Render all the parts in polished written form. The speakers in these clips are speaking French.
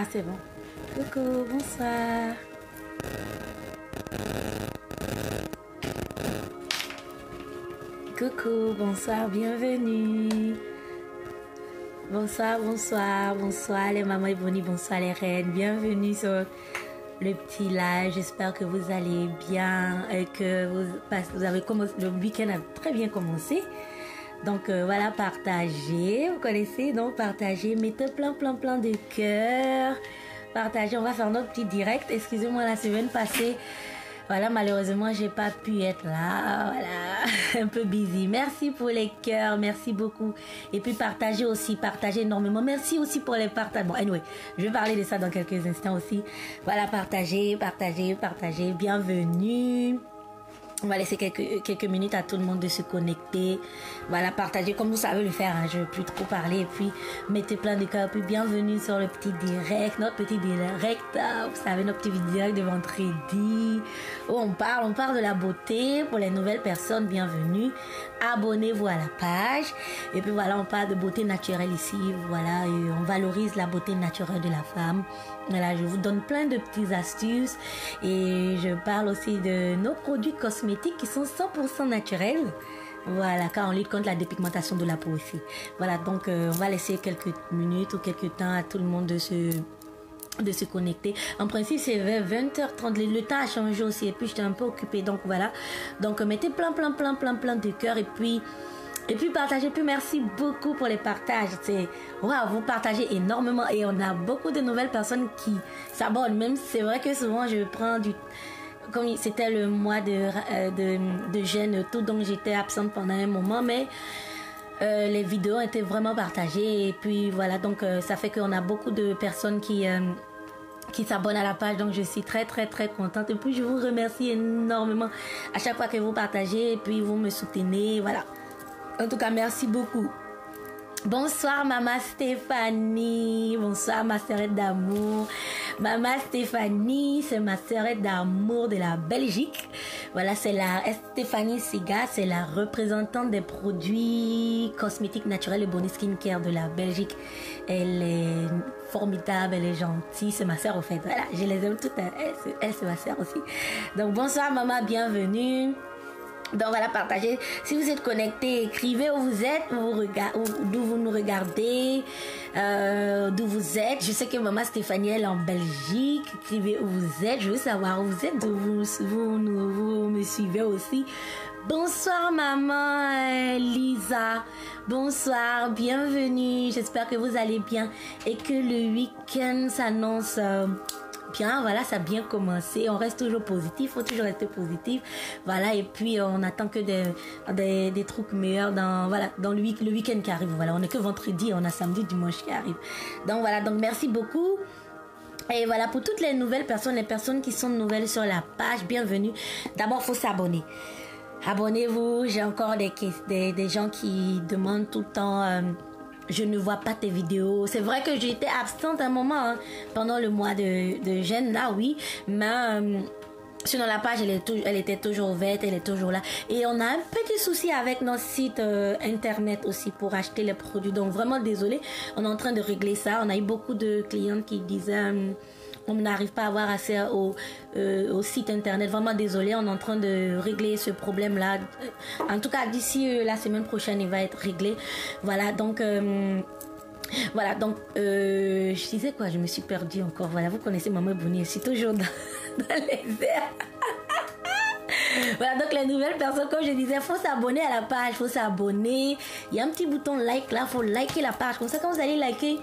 Ah, c'est bon. Coucou, bonsoir. Coucou, bonsoir, bienvenue. Bonsoir, bonsoir, bonsoir les mamans et bonnies, bonsoir les reines. Bienvenue sur le petit live. J'espère que vous allez bien et que vous avez commencé, le week-end a très bien commencé. Donc voilà, partagez, vous connaissez, donc partagez, mettez plein de cœurs, partagez, on va faire notre petit direct. Excusez-moi, la semaine passée, voilà, malheureusement, j'ai pas pu être là, voilà, un peu busy. Merci pour les cœurs, merci beaucoup. Et puis partagez aussi, partagez énormément. Merci aussi pour les partages. Bon, anyway, je vais parler de ça dans quelques instants aussi. Voilà, partagez, bienvenue. On va laisser quelques minutes à tout le monde de se connecter. Voilà, partagez comme vous savez le faire. Hein. Je ne veux plus trop parler. Et puis, mettez plein de cœurs. Puis, bienvenue sur le petit direct. Notre petit direct. Vous savez, notre petit direct de vendredi. Où on parle de la beauté. Pour les nouvelles personnes, bienvenue. Abonnez-vous à la page. Et puis, voilà, on parle de beauté naturelle ici. Voilà, et on valorise la beauté naturelle de la femme. Voilà, je vous donne plein de petites astuces. Et je parle aussi de nos produits cosmétiques qui sont 100% naturels. Voilà, car on lutte contre la dépigmentation de la peau aussi. Voilà, donc on va laisser quelques minutes ou quelques temps à tout le monde de se connecter. En principe, c'est vers 20h30. Le temps a changé aussi et puis j'étais un peu occupée. Donc voilà. Donc mettez plein de cœur et puis partagez. Puis merci beaucoup pour les partages. Waouh, vous partagez énormément et on a beaucoup de nouvelles personnes qui s'abonnent. Même c'est vrai que souvent je prends comme c'était le mois de jeûne et tout, donc j'étais absente pendant un moment, mais les vidéos étaient vraiment partagées et puis voilà, donc ça fait qu'on a beaucoup de personnes qui s'abonnent à la page, donc je suis très contente et puis je vous remercie énormément à chaque fois que vous partagez et puis vous me soutenez, voilà. En tout cas, merci beaucoup. Bonsoir Maman Stéphanie, bonsoir ma sœurette d'amour. Maman Stéphanie, c'est ma sœurette d'amour de la Belgique. Voilà, c'est la Stéphanie Siga, c'est la représentante des produits cosmétiques naturels et Boni Skincare de la Belgique. Elle est formidable, elle est gentille, c'est ma sœur au fait. Voilà, je les aime toutes, elle c'est ma sœur aussi. Donc bonsoir maman, bienvenue. Donc voilà, partagez. Si vous êtes connecté, écrivez où vous êtes, d'où vous nous regardez, d'où vous êtes. Je sais que maman Stéphanie elle est en Belgique. Écrivez où vous êtes. Je veux savoir où vous êtes. Vous me suivez aussi. Bonsoir maman Lisa. Bonsoir, bienvenue. J'espère que vous allez bien et que le week-end s'annonce bien. Voilà, ça a bien commencé. On reste toujours positif, faut toujours rester positif. Voilà, et puis on attend que des trucs meilleurs dans le week-end qui arrive. Voilà, on n'est que vendredi, on a samedi, dimanche qui arrive. Donc voilà, donc merci beaucoup. Et voilà, pour toutes les nouvelles personnes, les personnes qui sont nouvelles sur la page, bienvenue. D'abord, il faut s'abonner. Abonnez-vous. J'ai encore des gens qui demandent tout le temps... je ne vois pas tes vidéos. C'est vrai que j'étais absente un moment hein, pendant le mois de jeûne, là oui, mais sinon la page elle était toujours ouverte, elle est toujours là. Et on a un petit souci avec notre site internet aussi pour acheter les produits. Donc vraiment désolé, on est en train de régler ça. On a eu beaucoup de clients qui disaient on n'arrive pas à avoir accès au site internet. Vraiment désolé, on est en train de régler ce problème là. En tout cas d'ici la semaine prochaine il va être réglé. Voilà, donc je disais quoi, je me suis perdue encore. Voilà, vous connaissez Maman Boni, je suis toujours dans les airs. Voilà, donc les nouvelles personnes, comme je disais, faut s'abonner à la page, faut s'abonner. Il y a un petit bouton like là, faut liker la page. Comme ça, quand vous allez liker,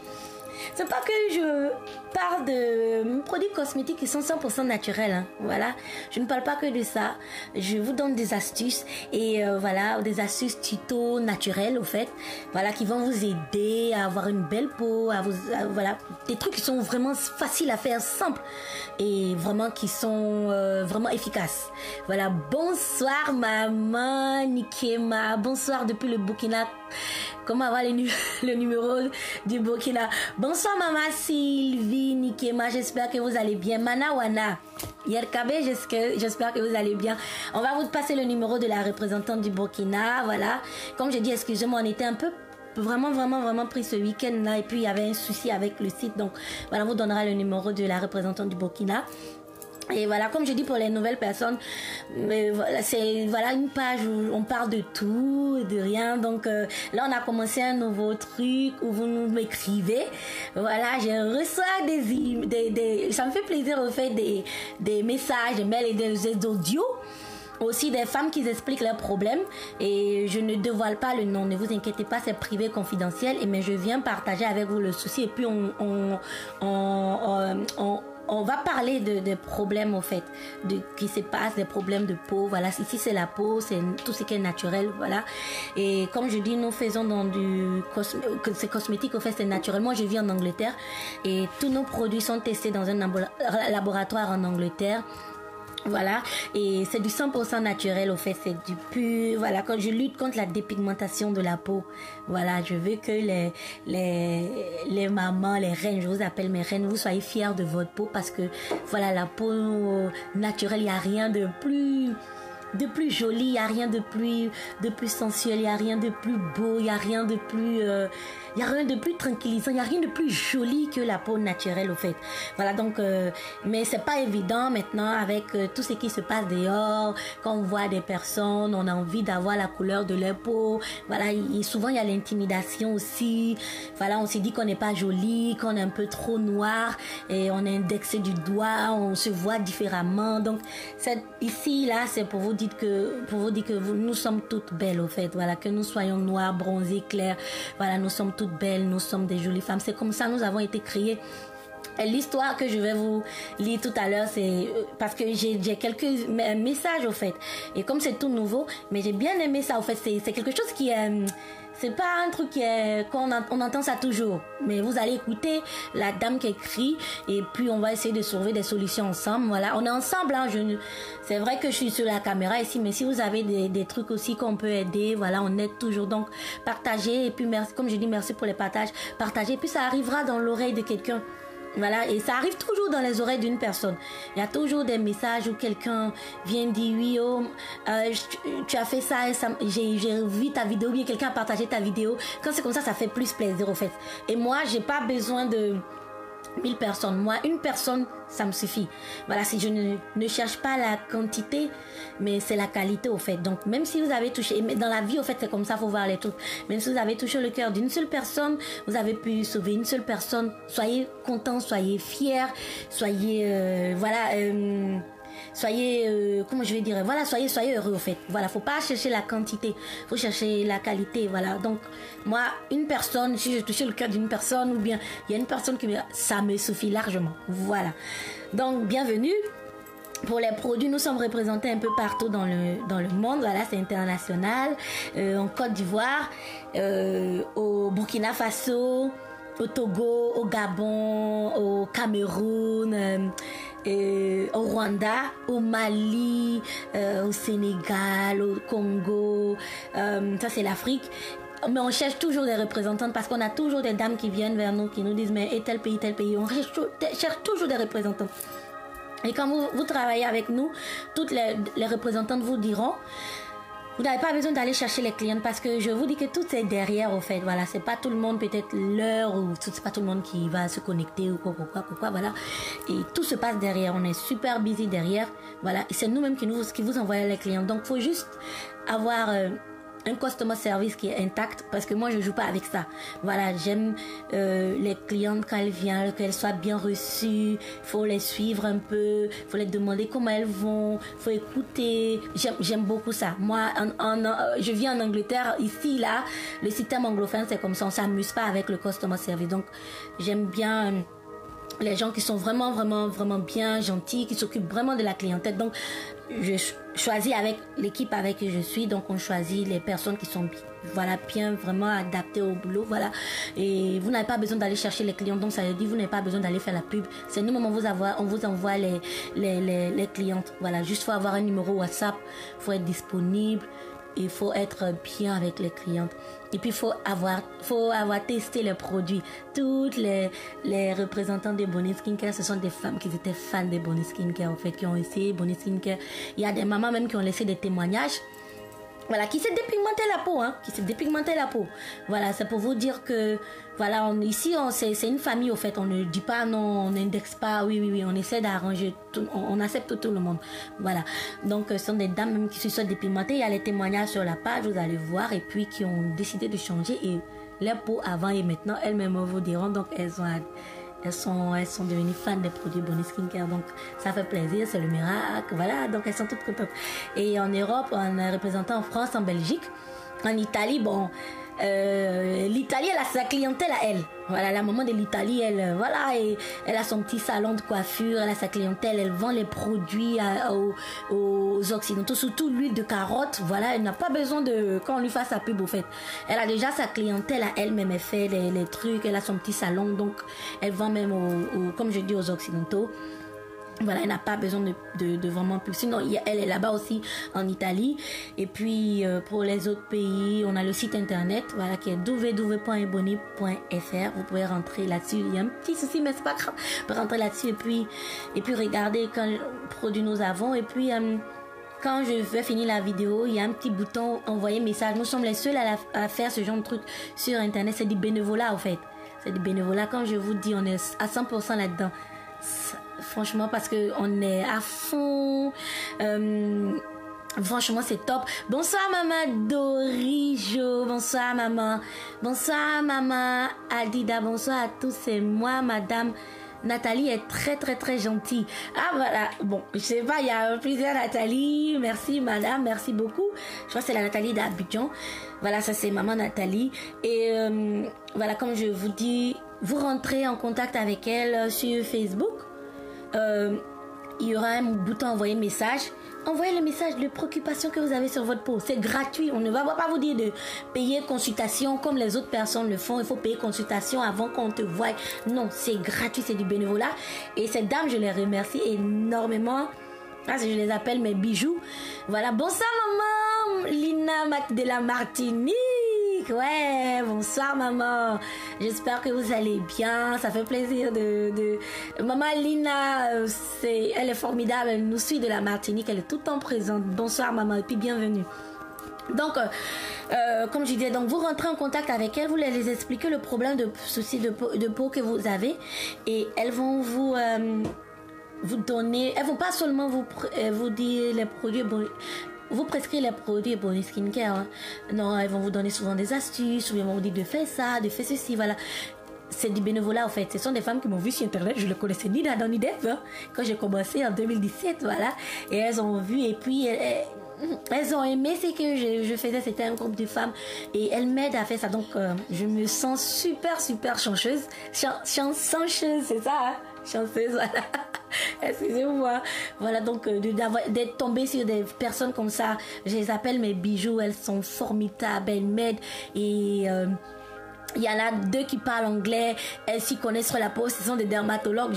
c'est pas que je parle de produits cosmétiques qui sont 100% naturels. Hein. Voilà, je ne parle pas que de ça. Je vous donne des astuces et voilà, des astuces tuto naturelles au fait. Voilà, qui vont vous aider à avoir une belle peau, voilà, des trucs qui sont vraiment faciles à faire, simples et vraiment qui sont vraiment efficaces. Voilà, bonsoir maman Nikema, bonsoir depuis le Burkina. Comment avoir le numéro du Burkina? Bonsoir maman Sylvie Nikema, j'espère que vous allez bien. Manawana Yerkabe, j'espère que vous allez bien. On va vous passer le numéro de la représentante du Burkina. Voilà, comme je dis, excusez-moi, on était un peu vraiment, vraiment, vraiment pris ce week-end-là. Et puis, il y avait un souci avec le site. Donc, voilà, on vous donnera le numéro de la représentante du Burkina. Et voilà, comme je dis pour les nouvelles personnes, voilà, c'est voilà une page où on parle de tout et de rien. Donc là, on a commencé un nouveau truc où vous nous m'écrivez. Voilà, je reçois des ça me fait plaisir au fait des messages, des mails et des audios. Aussi des femmes qui expliquent leurs problèmes et je ne dévoile pas le nom, ne vous inquiétez pas, c'est privé, confidentiel, mais je viens partager avec vous le souci et puis on va parler de problèmes au fait, qui se passe, des problèmes de peau, voilà, ici c'est la peau, c'est tout ce qui est naturel, voilà, et comme je dis, nous faisons dans c'est cosmétique, au fait c'est naturel. Moi je vis en Angleterre et tous nos produits sont testés dans un laboratoire en Angleterre. Voilà, et c'est du 100% naturel au fait, c'est du pur, voilà, quand je lutte contre la dépigmentation de la peau, voilà, je veux que les mamans, les reines, je vous appelle mes reines, vous soyez fiers de votre peau parce que, voilà, la peau naturelle, il n'y a rien de plus joli, il n'y a rien de plus sensuel, il n'y a rien de plus beau, il n'y a rien de plus tranquillisant, il n'y a rien de plus joli que la peau naturelle au fait. Voilà, donc mais c'est pas évident maintenant avec tout ce qui se passe dehors, quand on voit des personnes, on a envie d'avoir la couleur de leur peau, voilà, souvent il y a l'intimidation aussi, voilà, on s'est dit qu'on n'est pas joli, qu'on est un peu trop noir et on est indexé du doigt, on se voit différemment. Donc ici là c'est pour vous dire que nous sommes toutes belles au fait, voilà, que nous soyons noires, bronzées, claires, voilà, nous sommes toutes belles, nous sommes des jolies femmes, c'est comme ça nous avons été créées. L'histoire que je vais vous lire tout à l'heure, c'est parce que j'ai quelques messages au fait, et comme c'est tout nouveau, mais j'ai bien aimé ça au fait, c'est quelque chose qui est c'est pas un truc on entend ça toujours, mais vous allez écouter la dame qui écrit et puis on va essayer de trouver des solutions ensemble. Voilà, on est ensemble, hein. C'est vrai que je suis sur la caméra ici, mais si vous avez des trucs aussi qu'on peut aider, voilà, on aide toujours. Donc partagez et puis merci, comme je dis, merci pour les partages, partagez et puis ça arrivera dans l'oreille de quelqu'un. Voilà, et ça arrive toujours dans les oreilles d'une personne. Il y a toujours des messages où quelqu'un vient dire oui, oh, tu as fait ça, j'ai vu ta vidéo, bien quelqu'un a partagé ta vidéo. Quand c'est comme ça fait plus plaisir au fait. Et moi, j'ai pas besoin de 1000 personnes. Moi, une personne, ça me suffit. Voilà, si je ne cherche pas la quantité, mais c'est la qualité au fait. Donc, même si vous avez touché, mais dans la vie, au fait, c'est comme ça, il faut voir les trucs. Même si vous avez touché le cœur d'une seule personne, vous avez pu sauver une seule personne. Soyez contents, soyez fiers, soyez, soyez, comment je vais dire, voilà, soyez heureux au fait. Voilà, faut pas chercher la quantité, faut chercher la qualité, voilà. Donc, moi, une personne, si je touche le cœur d'une personne, ou bien il y a une personne ça me suffit largement. Voilà. Donc, bienvenue. Pour les produits, nous sommes représentés un peu partout dans le monde. Voilà, c'est international. En Côte d'Ivoire, au Burkina Faso, au Togo, au Gabon, au Cameroun, au Rwanda, au Mali, au Sénégal, au Congo. Ça, c'est l'Afrique. Mais on cherche toujours des représentantes parce qu'on a toujours des dames qui viennent vers nous, qui nous disent mais et tel pays. On cherche toujours des représentants. Et quand vous travaillez avec nous, toutes les représentantes vous diront, vous n'avez pas besoin d'aller chercher les clientes parce que je vous dis que tout est derrière au fait. Voilà, c'est pas tout le monde peut-être l'heure ou c'est pas tout le monde qui va se connecter ou quoi, voilà. Et tout se passe derrière. On est super busy derrière. Voilà, et c'est nous-mêmes qui vous envoyons les clients. Donc, faut juste avoir un customer service qui est intact parce que moi je joue pas avec ça. Voilà, j'aime les clientes quand elles viennent, qu'elles soient bien reçues, faut les suivre un peu, faut les demander comment elles vont, faut écouter. J'aime beaucoup ça. Moi je vis en Angleterre, ici là, le système anglophone c'est comme ça, on s'amuse pas avec le customer service. Donc j'aime bien les gens qui sont vraiment bien gentils, qui s'occupent vraiment de la clientèle. Donc je choisis avec l'équipe avec qui je suis, donc on choisit les personnes qui sont bien vraiment adaptées au boulot, voilà. Et vous n'avez pas besoin d'aller chercher les clients, donc ça veut dire vous n'avez pas besoin d'aller faire la pub. C'est nous-mêmes on vous envoie les clientes, voilà. Juste faut avoir un numéro WhatsApp, faut être disponible. Il faut être bien avec les clientes. Et puis, il faut avoir testé les produits. Toutes les représentants de Bonnie Skincare, ce sont des femmes qui étaient fans de Bonnie Skincare, en fait, qui ont essayé Bonnie Skincare. Il y a des mamans même qui ont laissé des témoignages. Voilà, qui s'est dépigmenté la peau, hein, qui s'est dépigmenté la peau. Voilà, c'est pour vous dire que, voilà, ici, c'est une famille, au fait. On ne dit pas non, on n'indexe pas, oui, on essaie d'arranger, on accepte tout le monde. Voilà. Donc, ce sont des dames même qui se sont dépigmentées. Il y a les témoignages sur la page, vous allez voir, et puis qui ont décidé de changer. Et leur peau avant et maintenant, elles-mêmes vous diront, donc elles sont devenues fans des produits Bonnie Skincare, donc ça fait plaisir, c'est le miracle, voilà, donc elles sont toutes contentes. Et en Europe, on est représenté en France, en Belgique, en Italie, bon, l'Italie, elle a sa clientèle à elle. Voilà, la maman de l'Italie, voilà, et elle a son petit salon de coiffure, elle a sa clientèle, elle vend les produits aux Occidentaux, surtout l'huile de carotte. Voilà, elle n'a pas besoin qu'on lui fasse sa pub, au fait. Elle a déjà sa clientèle à elle-même, elle fait les trucs, elle a son petit salon, donc elle vend même, comme je dis, aux Occidentaux. Voilà, elle n'a pas besoin de vraiment plus. Sinon, elle est là-bas aussi en Italie. Et puis, pour les autres pays, on a le site internet, voilà, qui est www.ebony.fr. Vous pouvez rentrer là-dessus. Il y a un petit souci, mais c'est pas grave. Vous pouvez rentrer là-dessus et puis regarder quels produits nous avons. Et puis, quand je vais finir la vidéo, il y a un petit bouton envoyer message. Nous sommes les seuls à faire ce genre de truc sur internet. C'est du bénévolat, en fait. C'est du bénévolat. Comme je vous dis, on est à 100% là-dedans. Franchement, parce qu'on est à fond. Franchement, c'est top. Bonsoir, maman Dorijo. Bonsoir, maman. Bonsoir, maman Adida. Bonsoir à tous. C'est moi, madame. Nathalie est très, très, très gentille. Ah, voilà. Bon, je sais pas, il y a plusieurs Nathalie. Merci, madame. Merci beaucoup. Je crois que c'est la Nathalie d'Abidjan. Voilà, ça, c'est maman Nathalie. Et voilà, comme je vous dis, vous rentrez en contact avec elle sur Facebook. Il y aura un bouton envoyer message. Envoyez le message de préoccupation que vous avez sur votre peau. C'est gratuit. On ne va pas vous dire de payer consultation comme les autres personnes le font. Il faut payer consultation avant qu'on te voie. Non, c'est gratuit, c'est du bénévolat. Et ces dames, je les remercie énormément. Je les appelle mes bijoux. Voilà. Bonsoir maman Lina de la Martinique. Ouais, bonsoir maman. J'espère que vous allez bien. Ça fait plaisir Maman Lina, elle est formidable. Elle nous suit de la Martinique. Elle est tout le temps présente. Bonsoir maman et puis bienvenue. Donc, comme je disais, donc vous rentrez en contact avec elles, vous les expliquez le problème de soucis de peau que vous avez et elles vont vous donner. Elles vont pas seulement vous dire les produits. Vous prescrivez les produits Bonnie Skincare. Hein. Non, elles vont vous donner souvent des astuces, ou bien vont vous dire de faire ça, de faire ceci, voilà. C'est du bénévolat en fait. Ce sont des femmes qui m'ont vu sur internet, je ne le connaissais ni d'Adam ni d'Ève, hein, quand j'ai commencé en 2017, voilà. Et elles ont vu et puis elles ont aimé ce que je faisais, c'était un groupe de femmes et elles m'aident à faire ça. Donc je me sens super chanceuse. Chanceuse, c'est ça, hein? Chanceuse, voilà. Excusez-moi. Voilà, donc d'être tombée sur des personnes comme ça, je les appelle mes bijoux, elles sont formidables, elles m'aident et il y en a 2 qui parlent anglais, elles s'y connaissent sur la peau, ce sont des dermatologues.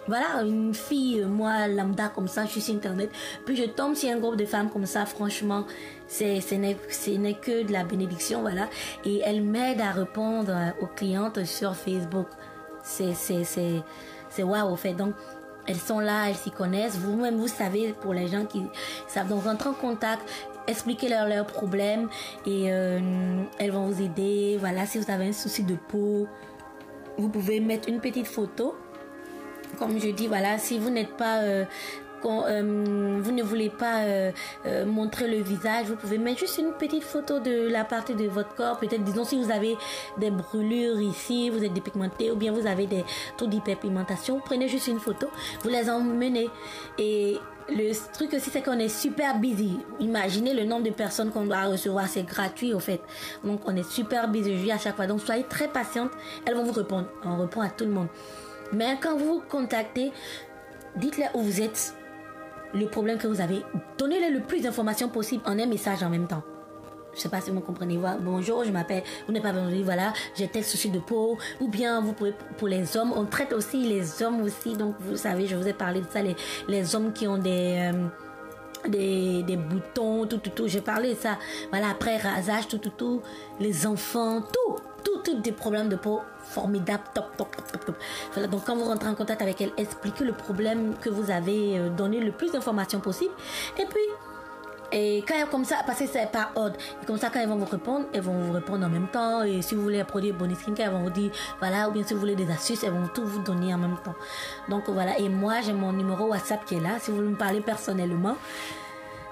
Voilà, une fille, moi, lambda comme ça, je suis sur internet, puis je tombe sur un groupe de femmes comme ça, franchement, ce n'est que de la bénédiction, voilà. Et elles m'aident à répondre aux clientes sur Facebook. C'est waouh, au fait. Donc, elles sont là, elles s'y connaissent. Vous-même, vous savez, pour les gens qui savent. Donc, rentrez en contact, expliquez-leur leurs problèmes et elles vont vous aider. Voilà, si vous avez un souci de peau, vous pouvez mettre une petite photo. Comme je dis, voilà, si vous n'êtes pas... vous ne voulez pas montrer le visage, vous pouvez mettre juste une petite photo de la partie de votre corps. Peut-être, disons, si vous avez des brûlures ici, vous êtes dépigmenté ou bien vous avez des taux d'hyperpigmentation, vous prenez juste une photo, vous les emmenez. Et le truc aussi, c'est qu'on est super busy. Imaginez le nombre de personnes qu'on doit recevoir, c'est gratuit au fait. Donc, on est super busy, je dis à chaque fois. Donc, soyez très patiente, elles vont vous répondre. On répond à tout le monde. Mais quand vous contactez, dites-leur où vous êtes, le problème que vous avez, donnez-leur le plus d'informations possible en un message en même temps. Je ne sais pas si vous comprenez. Voilà, bonjour, je m'appelle, vous n'êtes pas besoin de dire, voilà, j'ai tel souci de peau. Ou bien, vous pouvez, pour les hommes, on traite aussi les hommes aussi. Donc, vous savez, je vous ai parlé de ça, les hommes qui ont des boutons, tout. J'ai parlé de ça. Voilà, après rasage, tout. Les enfants, tout des problèmes de peau formidables, top. Voilà, donc quand vous rentrez en contact avec elle, expliquez le problème que vous avez, donné le plus d'informations possible. Et puis, Et quand comme ça, parce que c'est par ordre, et comme ça quand elles vont vous répondre en même temps. Et si vous voulez un produit Bonnie Skincare, elles vont vous dire voilà, ou bien si vous voulez des astuces, elles vont tout vous donner en même temps. Donc voilà, et moi j'ai mon numéro WhatsApp qui est là, si vous voulez me parler personnellement.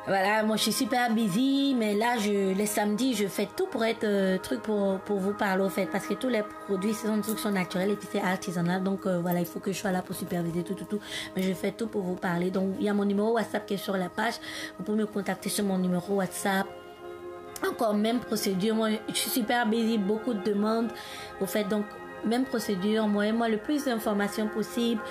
Voilà, moi je suis super busy, mais là les samedis je fais tout pour être truc pour vous parler au fait, parce que tous les produits sont naturels et puis c'est artisanal, donc voilà, il faut que je sois là pour superviser tout, mais je fais tout pour vous parler. Donc il y a mon numéro WhatsApp qui est sur la page, vous pouvez me contacter sur mon numéro WhatsApp. Encore même procédure, moi je suis super busy, beaucoup de demandes au fait, donc même procédure, moi le plus d'informations possible.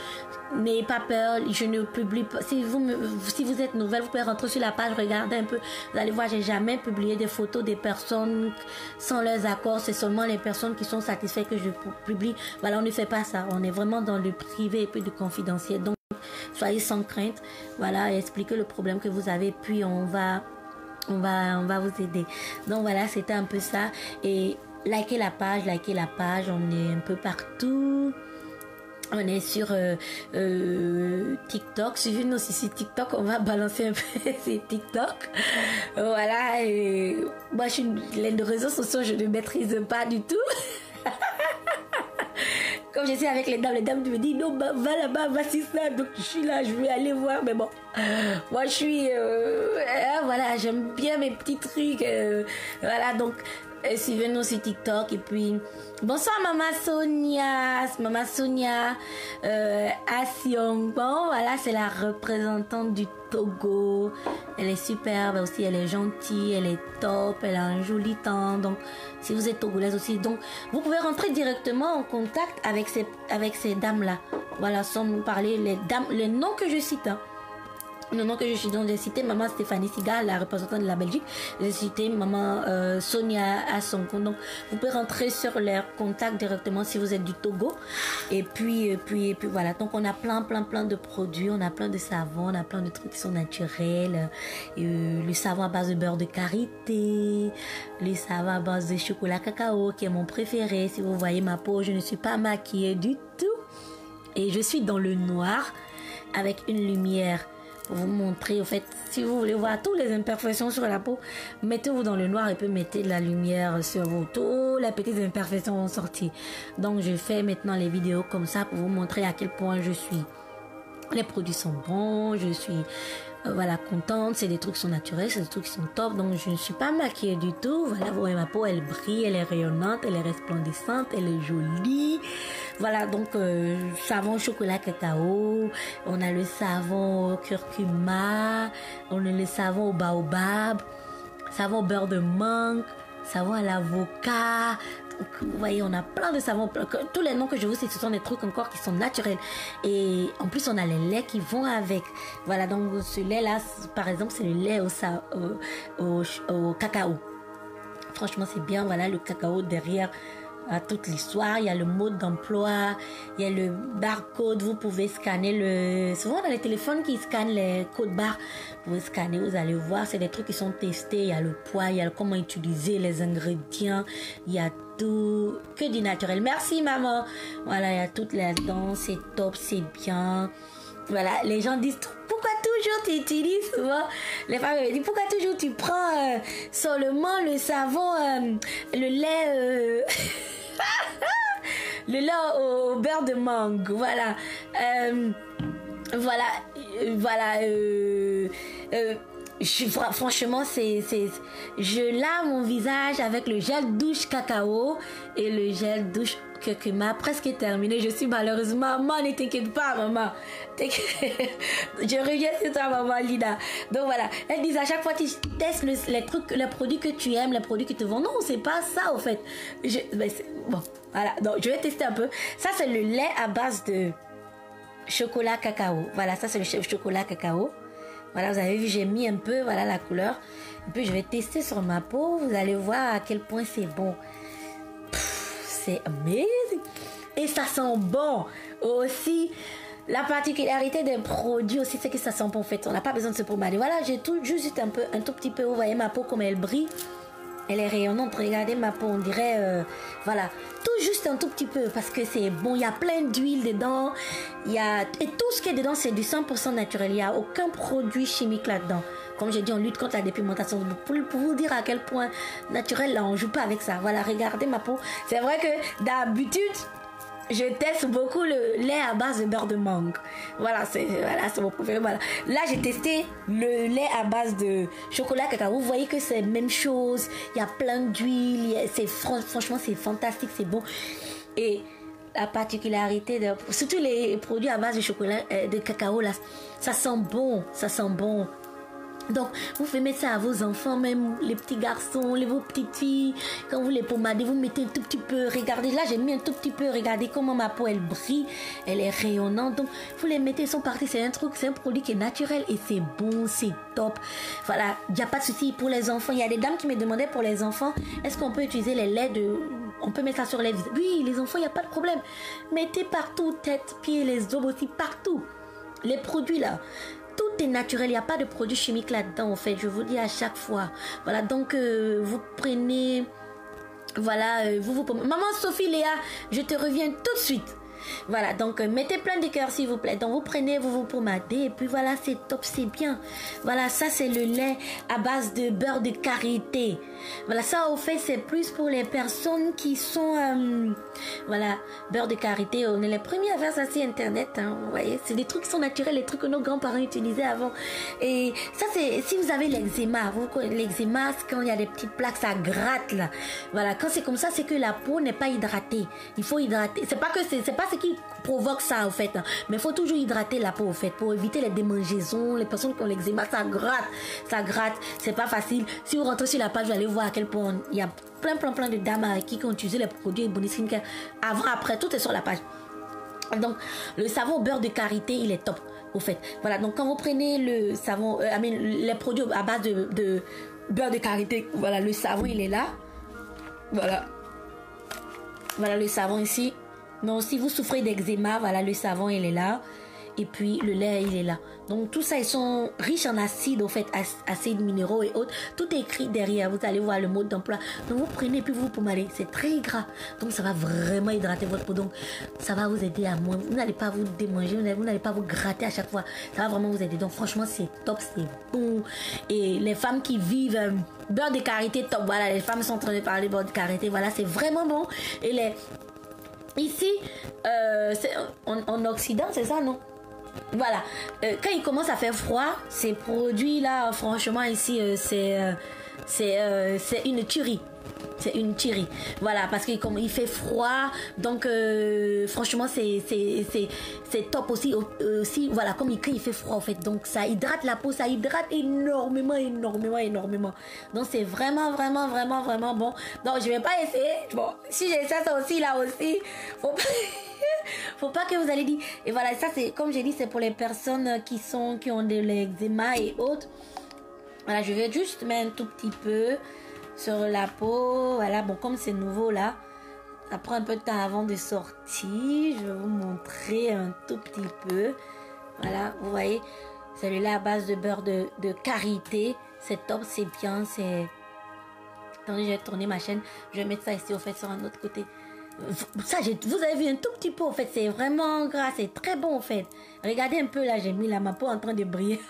N'ayez pas peur, je ne publie pas. Si vous êtes nouvelle, vous pouvez rentrer sur la page, regarder un peu. Vous allez voir, j'ai jamais publié des photos des personnes sans leurs accords. C'est seulement les personnes qui sont satisfaites que je publie. Voilà, on ne fait pas ça. On est vraiment dans le privé et puis le confidentiel. Donc, soyez sans crainte. Voilà, expliquez le problème que vous avez, puis on va vous aider. Donc voilà, c'était un peu ça. Et likez la page, on est un peu partout. On est sur TikTok. Suivez-nous aussi sur TikTok. On va balancer un peu ces TikTok. Voilà. Et moi, les réseaux sociaux, je ne maîtrise pas du tout. Comme je suis avec les dames me disent non, bah, va là-bas, va sur ça. Donc je suis là, je vais aller voir. Mais bon, moi je suis voilà, j'aime bien mes petits trucs. Voilà, donc suivez-nous sur TikTok. Et puis bonsoir Maman Sonia Asion. Bon, voilà, c'est la représentante du Togo. Elle est superbe aussi, elle est gentille, elle est top, elle a un joli temps. Donc si vous êtes togolaise aussi, donc vous pouvez rentrer directement en contact avec ces dames là. Voilà, sans nous parler les noms que je cite. Le nom que je suis, donc j'ai cité Maman Stéphanie Siga, la représentante de la Belgique. J'ai cité Maman Sonia Assonko. Donc vous pouvez rentrer sur leur contact directement si vous êtes du Togo. Et puis voilà. Donc on a plein de produits, on a plein de savons, on a plein de trucs qui sont naturels. Le savon à base de beurre de karité, le savon à base de chocolat cacao qui est mon préféré. Si vous voyez ma peau, je ne suis pas maquillée du tout. Et je suis dans le noir avec une lumière. Pour vous montrer, au fait, si vous voulez voir toutes les imperfections sur la peau, mettez-vous dans le noir et puis mettez de la lumière sur vous. Toutes les petites imperfections vont sortir. Donc, je fais maintenant les vidéos comme ça pour vous montrer à quel point je suis. Les produits sont bons, je suis voilà, contente, c'est des trucs qui sont naturels, c'est des trucs qui sont top, donc je ne suis pas maquillée du tout. Voilà, vous voyez ma peau, elle brille, elle est rayonnante, elle est resplendissante, elle est jolie. Voilà, donc savon chocolat cacao, on a le savon curcuma, on a le savon au baobab, savon au beurre de mangue, savon à l'avocat. Vous voyez, on a plein de savons. Tous les noms que je vous cite, ce sont des trucs encore qui sont naturels. Et en plus, on a les laits qui vont avec. Voilà, donc ce lait-là, par exemple, c'est le lait au cacao. Franchement, c'est bien. Voilà, le cacao derrière toute l'histoire. Il y a le mode d'emploi, il y a le barcode. Vous pouvez scanner souvent dans les téléphones qui scannent les codes barres. Vous scanner, vous allez voir, c'est des trucs qui sont testés. Il y a le poids, il y a comment utiliser les ingrédients, il y a tout, que du naturel. Merci maman. Voilà, il y a tout là-dedans, c'est top, c'est bien. Voilà, les gens disent pourquoi toujours tu utilises souvent, les femmes me disent pourquoi toujours tu prends seulement le savon, le lait le lait au beurre de mangue. Voilà, franchement, je lave mon visage avec le gel douche cacao et le gel douche curcuma. Presque terminé. Je suis malheureusement, maman, ne t'inquiète pas, maman. Je reviens sur toi, maman Lina. Donc voilà, elles disent à chaque fois tu testes les produits que tu aimes, les produits qui te vont. Non, c'est pas ça au fait. Bon, voilà. Donc je vais tester un peu. Ça, c'est le lait à base de chocolat cacao. Voilà, ça c'est le chocolat cacao. Voilà, vous avez vu, j'ai mis un peu, voilà la couleur. Et puis je vais tester sur ma peau. Vous allez voir à quel point c'est bon. C'est amazing. Et ça sent bon. Aussi, la particularité des produits aussi, c'est que ça sent bon. En fait, on n'a pas besoin de se pomader. Voilà, j'ai tout juste un tout petit peu. Vous voyez ma peau comme elle brille. Elle est rayonnante. Regardez ma peau, on dirait, voilà, tout juste un tout petit peu parce que c'est bon. Il y a plein d'huile dedans. Et tout ce qui est dedans, c'est du 100% naturel. Il n'y a aucun produit chimique là-dedans. Comme j'ai dit, on lutte contre la dépigmentation. Pour vous dire à quel point naturel, là, on ne joue pas avec ça. Voilà, regardez ma peau. C'est vrai que d'habitude, je teste beaucoup le lait à base de beurre de mangue. Voilà, c'est mon préféré. Voilà. Là, j'ai testé le lait à base de chocolat cacao. Vous voyez que c'est la même chose. Il y a plein d'huile. Franchement, c'est fantastique, c'est bon. Et la particularité, surtout les produits à base de chocolat, de cacao, là, ça sent bon. Ça sent bon. Donc, vous pouvez mettre ça à vos enfants, même les petits garçons, vos petites filles. Quand vous les pommadez, vous mettez un tout petit peu. Regardez, là, j'ai mis un tout petit peu. Regardez comment ma peau, elle brille. Elle est rayonnante. Donc, vous les mettez, ils sont partis. C'est un produit qui est naturel et c'est bon, c'est top. Voilà, il n'y a pas de souci pour les enfants. Il y a des dames qui me demandaient pour les enfants, est-ce qu'on peut utiliser les laits on peut mettre ça sur les visages? Oui, les enfants, il n'y a pas de problème. Mettez partout, tête, pieds, les os aussi, partout. Les produits, là. Tout est naturel, il n'y a pas de produits chimiques là-dedans, en fait, je vous dis à chaque fois. Voilà, donc vous prenez, voilà, Maman Sophie Léa, je te reviens tout de suite. Voilà, donc mettez plein de cœurs s'il vous plaît. Donc vous prenez, vous pommadez et puis voilà, c'est top, c'est bien. Voilà, ça c'est le lait à base de beurre de karité. Voilà, ça au fait c'est plus pour les personnes qui sont, voilà, beurre de karité. On est les premiers à faire ça sur internet, hein, vous voyez. C'est des trucs qui sont naturels, les trucs que nos grands-parents utilisaient avant. Et ça c'est, si vous avez l'eczéma, l'eczéma c'est quand il y a des petites plaques, ça gratte là. Voilà, quand c'est comme ça, c'est que la peau n'est pas hydratée. Il faut hydrater. C'est pas ce qui provoque ça, en fait. Hein. Mais il faut toujours hydrater la peau, en fait, pour éviter les démangeaisons. Les personnes qui ont l'eczéma, ça gratte. Ça gratte. C'est pas facile. Si vous rentrez sur la page, vous allez voir à quel point il y a plein de dames avec qui ont utilisé les produits Bonnie Skincare. Avant, après, tout est sur la page. Donc, le savon au beurre de karité, il est top, au fait. Voilà, donc quand vous prenez le savon, les produits à base de beurre de karité, voilà, le savon, il est là. Voilà. Voilà le savon ici. Donc, si vous souffrez d'eczéma, voilà, le savon, il est là. Et puis, le lait, il est là. Donc, tout ça, ils sont riches en acides, en fait, acides minéraux et autres. Tout est écrit derrière. Vous allez voir le mode d'emploi. Donc, vous prenez et puis vous pommadez. C'est très gras. Donc, ça va vraiment hydrater votre peau. Donc, ça va vous aider à moins. Vous n'allez pas vous démanger. Vous n'allez pas vous gratter à chaque fois. Ça va vraiment vous aider. Donc, franchement, c'est top. C'est bon. Et les femmes qui vivent... beurre de karité, top. Voilà, les femmes sont en train de parler beurre de karité. Voilà, c'est vraiment bon. Et ici, en Occident, c'est ça, non? Voilà, quand il commence à faire froid, ces produits-là, franchement, ici, c'est une tuerie. C'est une tuerie. Voilà, parce qu'il fait froid. Donc, franchement, c'est top aussi. Voilà, quand il fait froid, en fait. Donc, ça hydrate la peau. Ça hydrate énormément. Donc, c'est vraiment bon. Donc, je vais pas essayer. Bon, si j'essaie ça aussi, là aussi, faut pas que vous allez dire. Et voilà, ça, c'est, comme j'ai dit, c'est pour les personnes qui ont de l'eczéma et autres. Voilà, je vais juste mettre un tout petit peu sur la peau. Voilà, bon, comme c'est nouveau là, ça prend un peu de temps avant de sortir. Je vais vous montrer un tout petit peu. Voilà, vous voyez, celui-là à base de beurre de karité. C'est top, c'est bien, c'est... Attendez, je vais tourner ma chaîne. Je vais mettre ça ici, au fait, sur un autre côté. Ça, vous avez vu un tout petit peu, en fait. C'est vraiment gras, c'est très bon, en fait. Regardez un peu, là, j'ai mis là, ma peau en train de briller.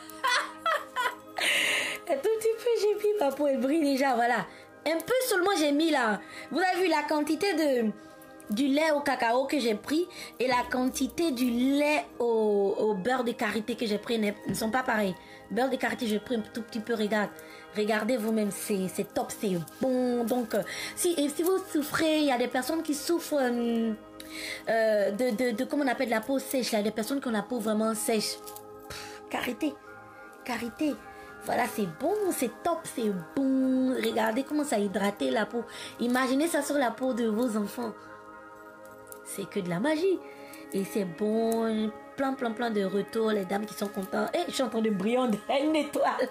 Un tout petit peu, j'ai mis ma peau, elle brille déjà, voilà. Un peu seulement, j'ai mis là. Vous avez vu la quantité du lait au cacao que j'ai pris et la quantité du lait au beurre de karité que j'ai pris ne sont pas pareils. Beurre de karité, j'ai pris un tout petit peu, regardez vous-même, c'est top, c'est bon. Donc, si vous souffrez, il y a des personnes qui souffrent comment on appelle la peau sèche. Il y a des personnes qui ont la peau vraiment sèche. Karité. Voilà, c'est bon, c'est top, c'est bon. Regardez comment ça a hydraté la peau. Imaginez ça sur la peau de vos enfants. C'est que de la magie. Et c'est bon. Plein de retours. Les dames qui sont contentes. Et je suis en train de briller une étoile.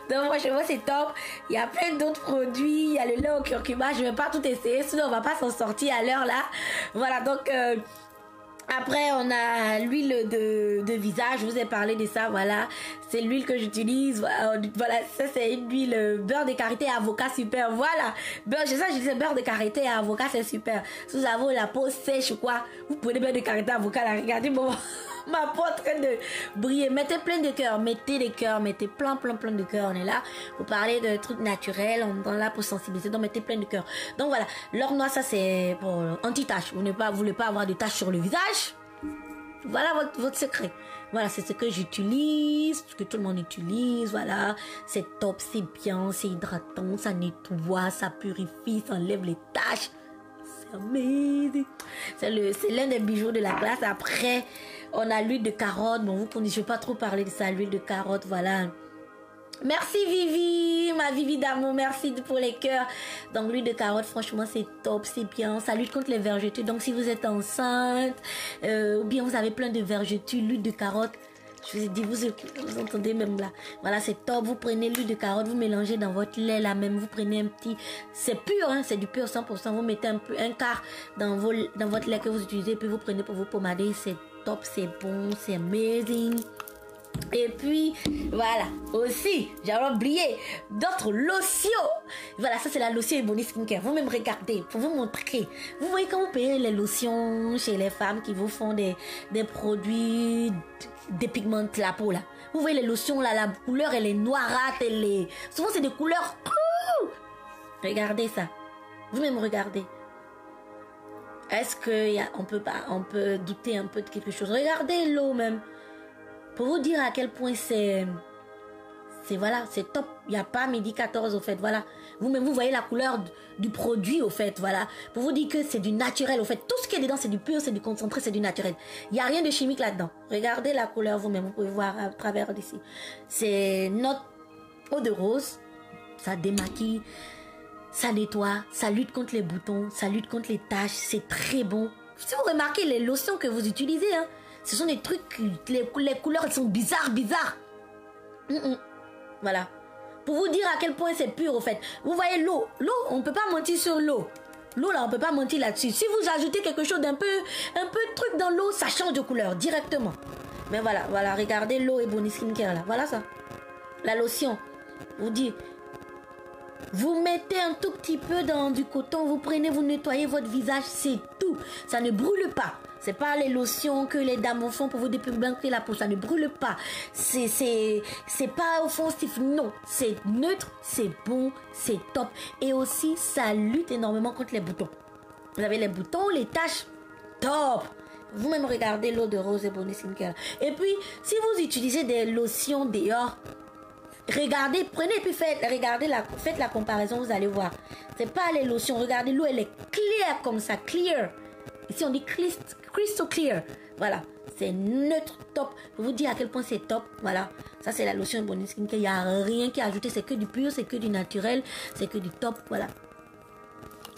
Donc franchement, c'est top. Il y a plein d'autres produits. Il y a le lait au curcuma. Je ne vais pas tout essayer. Sinon, on ne va pas s'en sortir à l'heure là. Voilà, donc... Après, on a l'huile de visage. Je vous ai parlé de ça, voilà. C'est l'huile que j'utilise. Voilà, ça c'est une huile beurre de karité et avocat super. Voilà. Beurre, c'est ça, je disais beurre de karité et avocat, c'est super. Si vous avez la peau sèche ou quoi, vous prenez beurre de karité et avocat, là, regardez, bon, ma peau en train de briller. Mettez plein de cœurs, mettez des cœurs, mettez plein de cœurs. On est là pour parler de trucs naturels, on est là pour sensibiliser, donc mettez plein de cœurs. Donc voilà, l'or noir, ça c'est pour anti-tache. Vous ne voulez pas avoir de taches sur le visage. Voilà votre secret. Voilà, c'est ce que j'utilise, ce que tout le monde utilise. Voilà, c'est top, c'est bien, c'est hydratant, ça nettoie, ça purifie, ça enlève les taches. C'est amazing. C'est l'un des bijoux de la classe. Après, on a l'huile de carotte. Bon, vous connaissez, je ne vais pas trop parler de ça, l'huile de carotte, voilà. Merci Vivi, ma Vivi d'amour, merci pour les cœurs. Donc l'huile de carotte, franchement c'est top, c'est bien, ça lutte contre les vergetures. Donc si vous êtes enceinte ou bien vous avez plein de vergetures, l'huile de carotte, je vous ai dit, vous entendez même là. Voilà, c'est top, vous prenez l'huile de carotte, vous mélangez dans votre lait là même, vous prenez un petit, c'est pur, hein, c'est du pur 100%, vous mettez un quart dans votre lait que vous utilisez, puis vous prenez pour vous pomader, c'est top, c'est bon, c'est amazing. Et puis, voilà, aussi, j'avais oublié d'autres lotions. Voilà, ça c'est la lotion Ebony Skincare. Vous-même regardez, pour vous montrer. Vous voyez quand vous payez les lotions chez les femmes qui vous font des produits dépigmentent la peau là. Vous voyez les lotions là, la couleur elle est noirâtre, souvent c'est des couleurs. Regardez ça. Vous-même regardez. Est-ce qu'on peut douter un peu de quelque chose? Regardez l'eau même. Pour vous dire à quel point c'est voilà, c'est top. Il n'y a pas midi 14 au fait, voilà. Vous-même, vous voyez la couleur du produit au fait, voilà. Pour vous dire que c'est du naturel au fait. Tout ce qui est dedans, c'est du pur, c'est du concentré, c'est du naturel. Il n'y a rien de chimique là-dedans. Regardez la couleur vous-même, vous pouvez voir à travers d'ici. C'est notre eau de rose. Ça démaquille, ça nettoie, ça lutte contre les boutons, ça lutte contre les taches. C'est très bon. Si vous remarquez les lotions que vous utilisez, hein, ce sont des trucs, les couleurs elles sont bizarres. Voilà. Pour vous dire à quel point c'est pur au fait. Vous voyez l'eau, on ne peut pas mentir sur l'eau. L'eau là, on ne peut pas mentir là-dessus. Si vous ajoutez quelque chose d'un peu de truc dans l'eau, ça change de couleur directement. Mais voilà, regardez l'eau Ebony Skincare là. Voilà ça. La lotion. Vous dit, vous mettez un tout petit peu dans du coton, vous prenez, vous nettoyez votre visage, c'est tout. Ça ne brûle pas. C'est pas les lotions que les dames font pour vous dépigmenter la peau, ça ne brûle pas. C'est pas offensif, non. C'est neutre, c'est bon, c'est top. Et aussi, ça lutte énormément contre les boutons. Vous avez les boutons, les taches, top. Vous-même regardez l'eau de rose Ebony Skincare. Et puis, si vous utilisez des lotions dehors, regardez, prenez et puis faites la comparaison, vous allez voir. C'est pas les lotions, regardez, l'eau elle est claire comme ça, clear. Ici on dit crystal clear. Voilà, c'est neutre, top. Pour vous dire à quel point c'est top. Voilà, ça c'est la lotion Ebony Skincare. Il n'y a rien qui est ajouté, c'est que du pur, c'est que du naturel, c'est que du top. Voilà.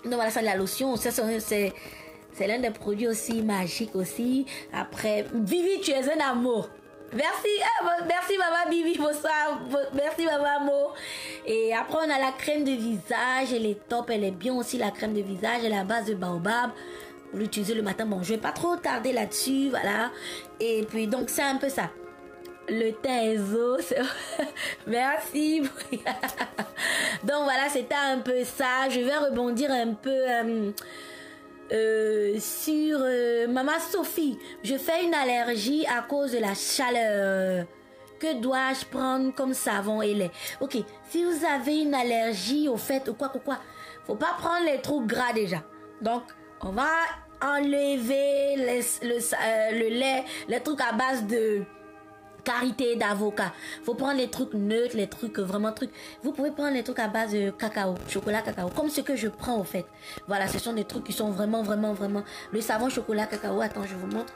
Donc voilà, ça la lotion, c'est l'un des produits aussi magiques aussi. Après, Vivi, tu es un amour. Merci maman Bibi, bonsoir, merci maman Amo. Et après on a la crème de visage, elle est top, elle est bien aussi la crème de visage, elle est à base de baobab. Vous l'utilisez le matin, bon je vais pas trop tarder là-dessus, voilà. Et puis donc c'est un peu ça. Le thé Ezo, merci. Donc voilà, c'était un peu ça. Je vais rebondir un peu sur Maman Sophie. Je fais une allergie à cause de la chaleur. Que dois-je prendre comme savon et lait? Ok, si vous avez une allergie au fait ou quoi, faut pas prendre les trucs gras déjà. Donc, on va enlever le lait, les trucs à base de karité, d'avocat. Faut prendre les trucs neutres, les trucs vraiment trucs. Vous pouvez prendre les trucs à base de cacao, chocolat cacao, comme ce que je prends au fait. Voilà, ce sont des trucs qui sont vraiment. Le savon chocolat cacao, attends, je vous montre.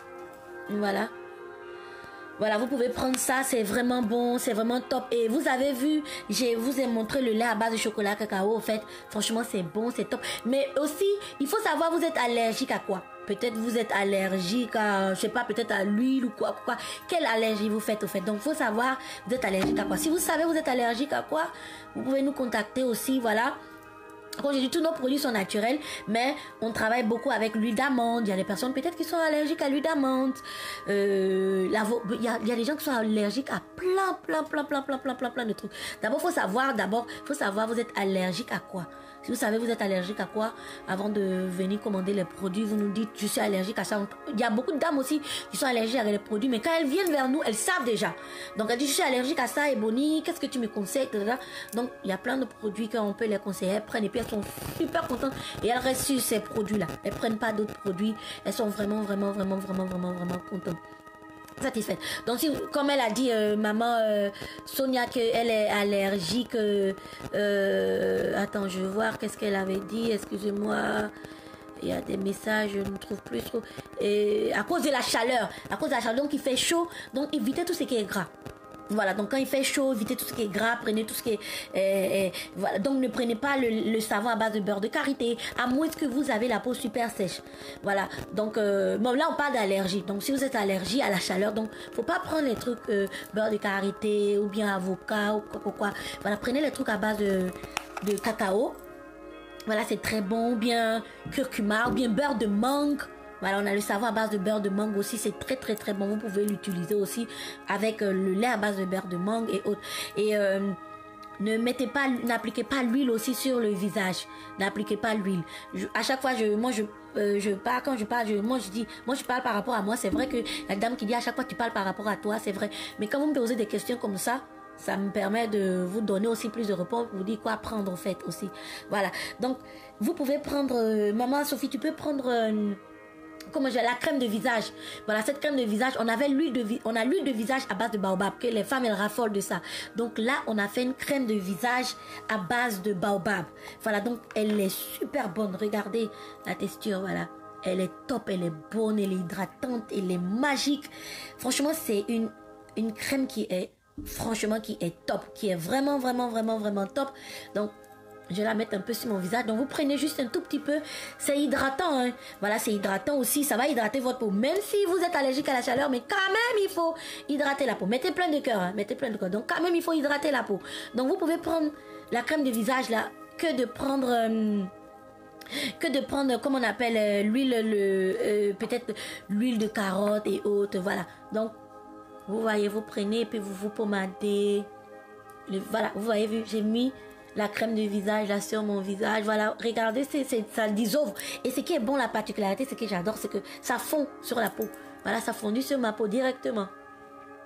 Voilà, vous pouvez prendre ça, c'est vraiment bon, c'est vraiment top. Et vous avez vu, je vous ai montré le lait à base de chocolat cacao, en fait. Franchement, c'est bon, c'est top. Mais aussi, il faut savoir, vous êtes allergique à quoi? Peut-être vous êtes allergique à, je sais pas, peut-être à l'huile ou quoi. Quelle allergie vous faites, au fait? Donc, il faut savoir, vous êtes allergique à quoi? Si vous savez, vous êtes allergique à quoi, vous pouvez nous contacter aussi, voilà. Comme j'ai dit, tous nos produits sont naturels, mais on travaille beaucoup avec l'huile d'amande. Il y a des personnes peut-être qui sont allergiques à l'huile d'amande. Il y a des gens qui sont allergiques à plein de trucs. D'abord, faut savoir, vous êtes allergique à quoi. Si vous savez vous êtes allergique à quoi, avant de venir commander les produits, vous nous dites je suis allergique à ça. Il y a beaucoup de dames aussi qui sont allergiques à les produits, mais quand elles viennent vers nous, elles savent déjà. Donc elles disent je suis allergique à ça, et Bonnie, qu'est-ce que tu me conseilles? Donc il y a plein de produits qu'on peut les conseiller. Elles prennent et puis elles sont super contentes et elles restent sur ces produits-là. Elles ne prennent pas d'autres produits. Elles sont vraiment contentes. Satisfaite. Donc si, comme elle a dit maman Sonia qu'elle est allergique attends, je vais voir qu'est-ce qu'elle avait dit, excusez-moi, il y a des messages, je ne trouve plus trop, et à cause de la chaleur, donc il fait chaud, donc évitez tout ce qui est gras. Voilà, donc quand il fait chaud, évitez tout ce qui est gras, prenez tout ce qui est... voilà, donc ne prenez pas le savon à base de beurre de karité, à moins que vous avez la peau super sèche. Voilà, donc bon, là on parle d'allergie. Donc si vous êtes allergique à la chaleur, donc faut pas prendre les trucs beurre de karité ou bien avocat ou quoi. Voilà, prenez les trucs à base de cacao. Voilà, c'est très bon, ou bien curcuma, ou bien beurre de mangue. Voilà, on a le savon à base de beurre de mangue aussi, c'est très bon. Vous pouvez l'utiliser aussi avec le lait à base de beurre de mangue et autres. Et n'appliquez pas l'huile aussi sur le visage. N'appliquez pas l'huile. À chaque fois, je parle par rapport à moi. C'est vrai que la dame qui dit à chaque fois tu parles par rapport à toi, c'est vrai. Mais quand vous me posez des questions comme ça me permet de vous donner aussi plus de réponses, vous dire quoi prendre en fait aussi. Voilà. Donc, vous pouvez prendre, maman Sophie, tu peux prendre... comment j'ai la crème de visage. Voilà, cette crème de visage, on a l'huile de visage à base de baobab, que les femmes elles raffolent de ça. Donc là, on a fait une crème de visage à base de baobab. Voilà, donc elle est super bonne. Regardez la texture, voilà. Elle est top, elle est bonne, elle est hydratante, elle est magique. Franchement, c'est une crème qui est top, qui est vraiment top. Donc je vais la mettre un peu sur mon visage. Donc vous prenez juste un tout petit peu. C'est hydratant, hein. Voilà, c'est hydratant aussi. Ça va hydrater votre peau. Même si vous êtes allergique à la chaleur, mais quand même il faut hydrater la peau. Mettez plein de cœur, hein. Mettez plein de cœur. Donc quand même il faut hydrater la peau. Donc vous pouvez prendre la crème de visage là, que de prendre comme on appelle l'huile, peut-être l'huile de carotte et autres. Voilà. Donc vous voyez, vous prenez et puis vous vous pommadez. Voilà, vous voyez, j'ai mis la crème de visage là sur mon visage. Voilà, regardez, ça dissolve. Et ce qui est bon, la particularité, ce que j'adore, c'est que ça fond sur la peau. Voilà, ça fondit sur ma peau directement.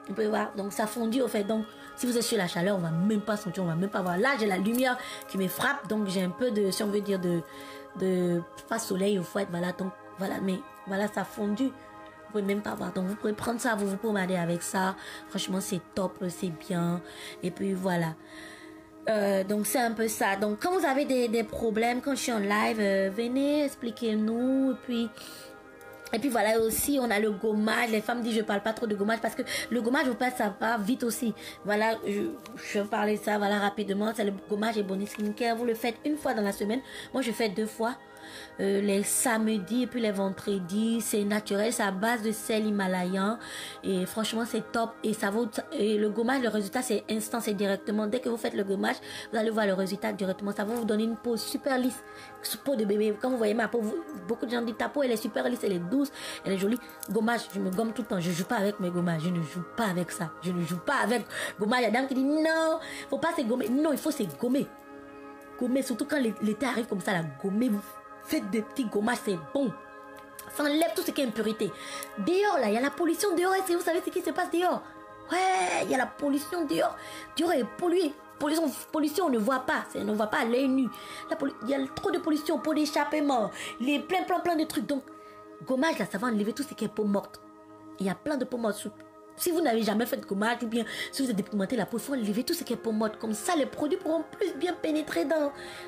Vous pouvez voir, donc ça fondit au fait. Donc si vous êtes sur la chaleur, on va même pas sentir, on va même pas voir. Là, j'ai la lumière qui me frappe, donc j'ai un peu de, si on veut dire, de pas soleil au fait. Voilà, donc voilà, mais voilà, ça fondu. Vous pouvez même pas voir. Donc vous pouvez prendre ça, vous pommadez avec ça. Franchement, c'est top, c'est bien. Et puis voilà. Donc c'est un peu ça. Donc quand vous avez des problèmes, quand je suis en live, venez, expliquez-nous. Et puis voilà, aussi on a le gommage. Les femmes disent je parle pas trop de gommage parce que le gommage, vous passe, ça va vite aussi. Voilà, je vais parler de ça, voilà, rapidement. C'est le gommage et Bonnie Skincare. Vous le faites une fois dans la semaine. Moi je fais 2 fois. Les samedis et puis les vendredis, c'est naturel, c'est à base de sel himalayen et franchement c'est top. Et ça vaut, et le gommage, le résultat c'est instant, c'est directement, dès que vous faites le gommage, vous allez voir le résultat directement. Ça va vous donner une peau super lisse, peau de bébé. Quand vous voyez ma peau, beaucoup de gens disent ta peau elle est super lisse, elle est douce, elle est jolie. Gommage, je me gomme tout le temps, je joue pas avec mes gommages, je ne joue pas avec ça, je ne joue pas avec gommage. Il y a des gens qui disent non, faut pas se gommer. Non, il faut se gommer. Gommer, surtout quand l'été arrive comme ça, la gommer, vous faites des petits gommages, c'est bon. Ça enlève tout ce qui est impurité. Dehors, là, il y a la pollution dehors. Et vous savez ce qui se passe dehors? Ouais, il y a la pollution dehors. Dehors est pollué. Pollution, on ne voit pas. On ne voit pas à l'œil nu. Il y a trop de pollution, peau d'échappement, plein de trucs. Donc, gommage, là, ça va enlever tout ce qui est peau morte. Il y a plein de peau morte. Si vous n'avez jamais fait de gommage ou bien si vous êtes dépigmenté la peau, il faut enlever tout ce qui est peau morte. Comme ça, les produits pourront plus bien pénétrer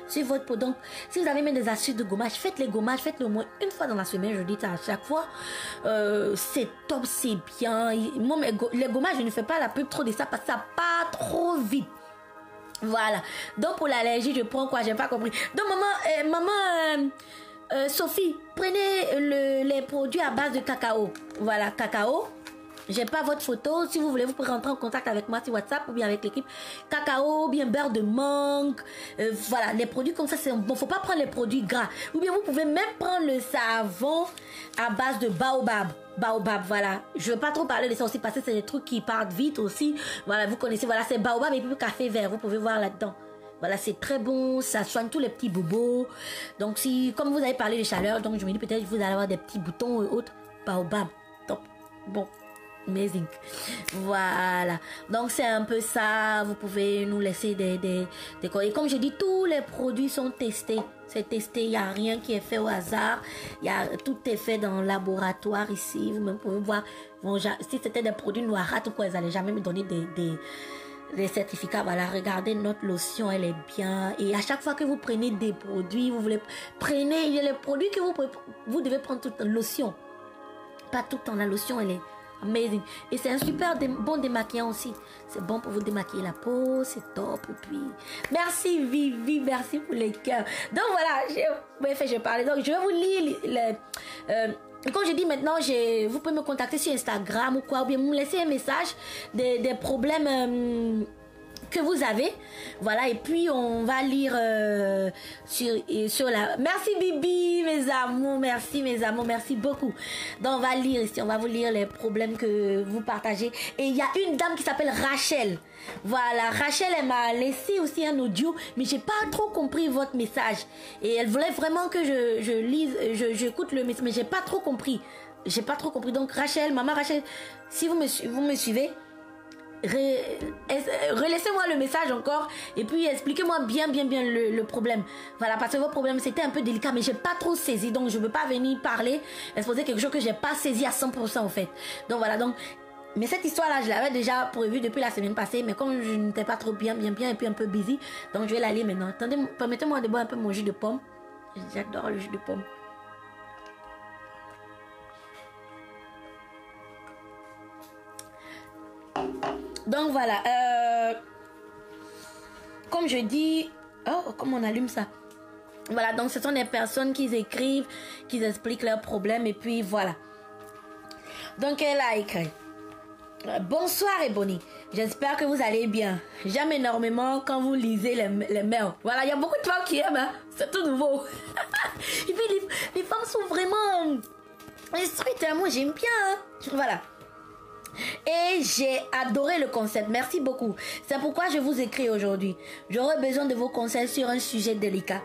sur votre peau. Donc, si vous avez même des astuces de gommage, faites les gommages, faites-le au moins une fois dans la semaine. Je dis ça à chaque fois. C'est top, c'est bien. Moi, les gommages, je ne fais pas la pub trop de ça parce que ça part trop vite. Voilà. Donc, pour l'allergie, je prends quoi? J'ai pas compris. Donc, maman Sophie, prenez les produits à base de cacao. Voilà, cacao. J'ai pas votre photo. Si vous voulez, vous pouvez rentrer en contact avec moi sur WhatsApp ou bien avec l'équipe. Cacao, bien beurre de mangue. Voilà, les produits comme ça, c'est bon. Faut pas prendre les produits gras. Ou bien vous pouvez même prendre le savon à base de baobab. Baobab, voilà. Je veux pas trop parler de ça aussi parce que c'est des trucs qui partent vite aussi. Voilà, vous connaissez, voilà, c'est baobab et puis café vert. Vous pouvez voir là-dedans. Voilà, c'est très bon, ça soigne tous les petits bobos. Donc, si, comme vous avez parlé de chaleur, donc je me dis peut-être que vous allez avoir des petits boutons et autres. Baobab, top. Bon, amazing. Voilà. Donc, c'est un peu ça. Vous pouvez nous laisser des... Et comme je dis, tous les produits sont testés. C'est testé, il n'y a rien qui est fait au hasard. Tout est fait dans le laboratoire ici. Vous-même pouvez voir. Bon, si c'était des produits noirs, tout quoi, ils n'allaient jamais me donner des certificats. Voilà, regardez, notre lotion, elle est bien. Et à chaque fois que vous prenez des produits, vous voulez prenez les produits que vous devez prendre toute la lotion. Pas tout le temps, la lotion, elle est amazing. Et c'est un super bon démaquillant aussi. C'est bon pour vous démaquiller la peau, c'est top. Et puis, merci Vivi, merci pour les cœurs. Donc voilà, je parlais. Donc je vais vous lire quand je dis maintenant, vous pouvez me contacter sur Instagram ou quoi, ou bien me laisser un message des problèmes que vous avez. Voilà, et puis on va lire sur la... Merci Bibi, mes amours, merci mes amours, merci beaucoup. Donc on va lire ici, on va vous lire les problèmes que vous partagez. Et il y a une dame qui s'appelle Rachel. Voilà, Rachel, elle m'a laissé aussi un audio, mais j'ai pas trop compris votre message. Et elle voulait vraiment que je lise, j'écoute le message, mais j'ai pas trop compris. J'ai pas trop compris. Donc Rachel, maman Rachel, si vous me suivez, relaissez-moi le message encore et puis expliquez-moi bien le problème. Voilà, parce que votre problème c'était un peu délicat, mais j'ai pas trop saisi, donc je veux pas venir parler, exposer quelque chose que j'ai pas saisi à 100% en fait. Donc voilà, donc mais cette histoire-là, je l'avais déjà prévue depuis la semaine passée, mais comme je n'étais pas trop bien, et puis un peu busy, donc je vais la lire maintenant. Attendez, permettez-moi de boire un peu mon jus de pomme. J'adore le jus de pomme. Donc voilà, comme je dis, oh, comment on allume ça? Voilà, donc ce sont des personnes qui écrivent, qui expliquent leurs problèmes, et puis voilà. Donc elle a écrit: bonsoir Ebony, j'espère que vous allez bien. J'aime énormément quand vous lisez les mails. Voilà, il y a beaucoup de femmes qui aiment, hein? C'est tout nouveau. Et puis les femmes sont vraiment instruites, hein? Moi j'aime bien, hein? Voilà. Et j'ai adoré le concept, merci beaucoup. C'est pourquoi je vous écris aujourd'hui. J'aurais besoin de vos conseils sur un sujet délicat.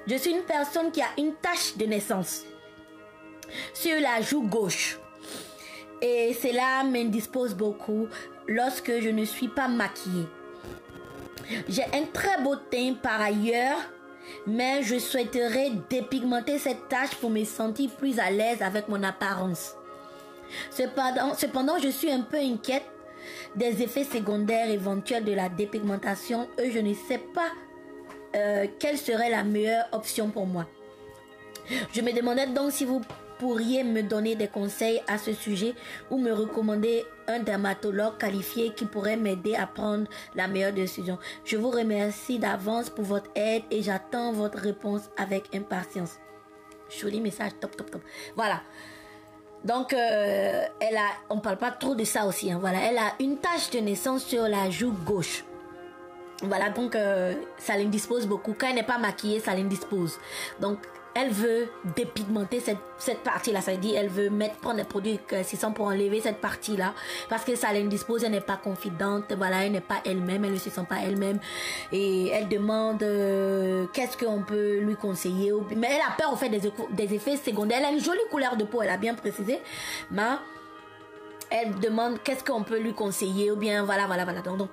Je suis une personne qui a une tache de naissance sur la joue gauche. Et cela m'indispose beaucoup lorsque je ne suis pas maquillée. J'ai un très beau teint par ailleurs, mais je souhaiterais dépigmenter cette tache pour me sentir plus à l'aise avec mon apparence. Cependant, je suis un peu inquiète des effets secondaires éventuels de la dépigmentation et je ne sais pas quelle serait la meilleure option pour moi. Je me demandais donc si vous pourriez me donner des conseils à ce sujet ou me recommander un dermatologue qualifié qui pourrait m'aider à prendre la meilleure décision. Je vous remercie d'avance pour votre aide et j'attends votre réponse avec impatience. Joli message, top. Voilà. Donc, on parle pas trop de ça aussi. Hein. Voilà, elle a une tache de naissance sur la joue gauche. Voilà, donc ça l'indispose beaucoup. Quand elle n'est pas maquillée, ça l'indispose. Donc, elle veut dépigmenter cette partie-là. Ça veut dire, elle veut prendre des produits éclaircissants pour enlever cette partie-là. Parce que ça l'indispose, elle n'est pas confidente. Voilà, elle n'est pas elle-même, elle ne se sent pas elle-même. Et elle demande qu'est-ce qu'on peut lui conseiller. Mais elle a peur, en fait, des effets secondaires. Elle a une jolie couleur de peau, elle a bien précisé. Mais elle demande qu'est-ce qu'on peut lui conseiller ou bien voilà. Donc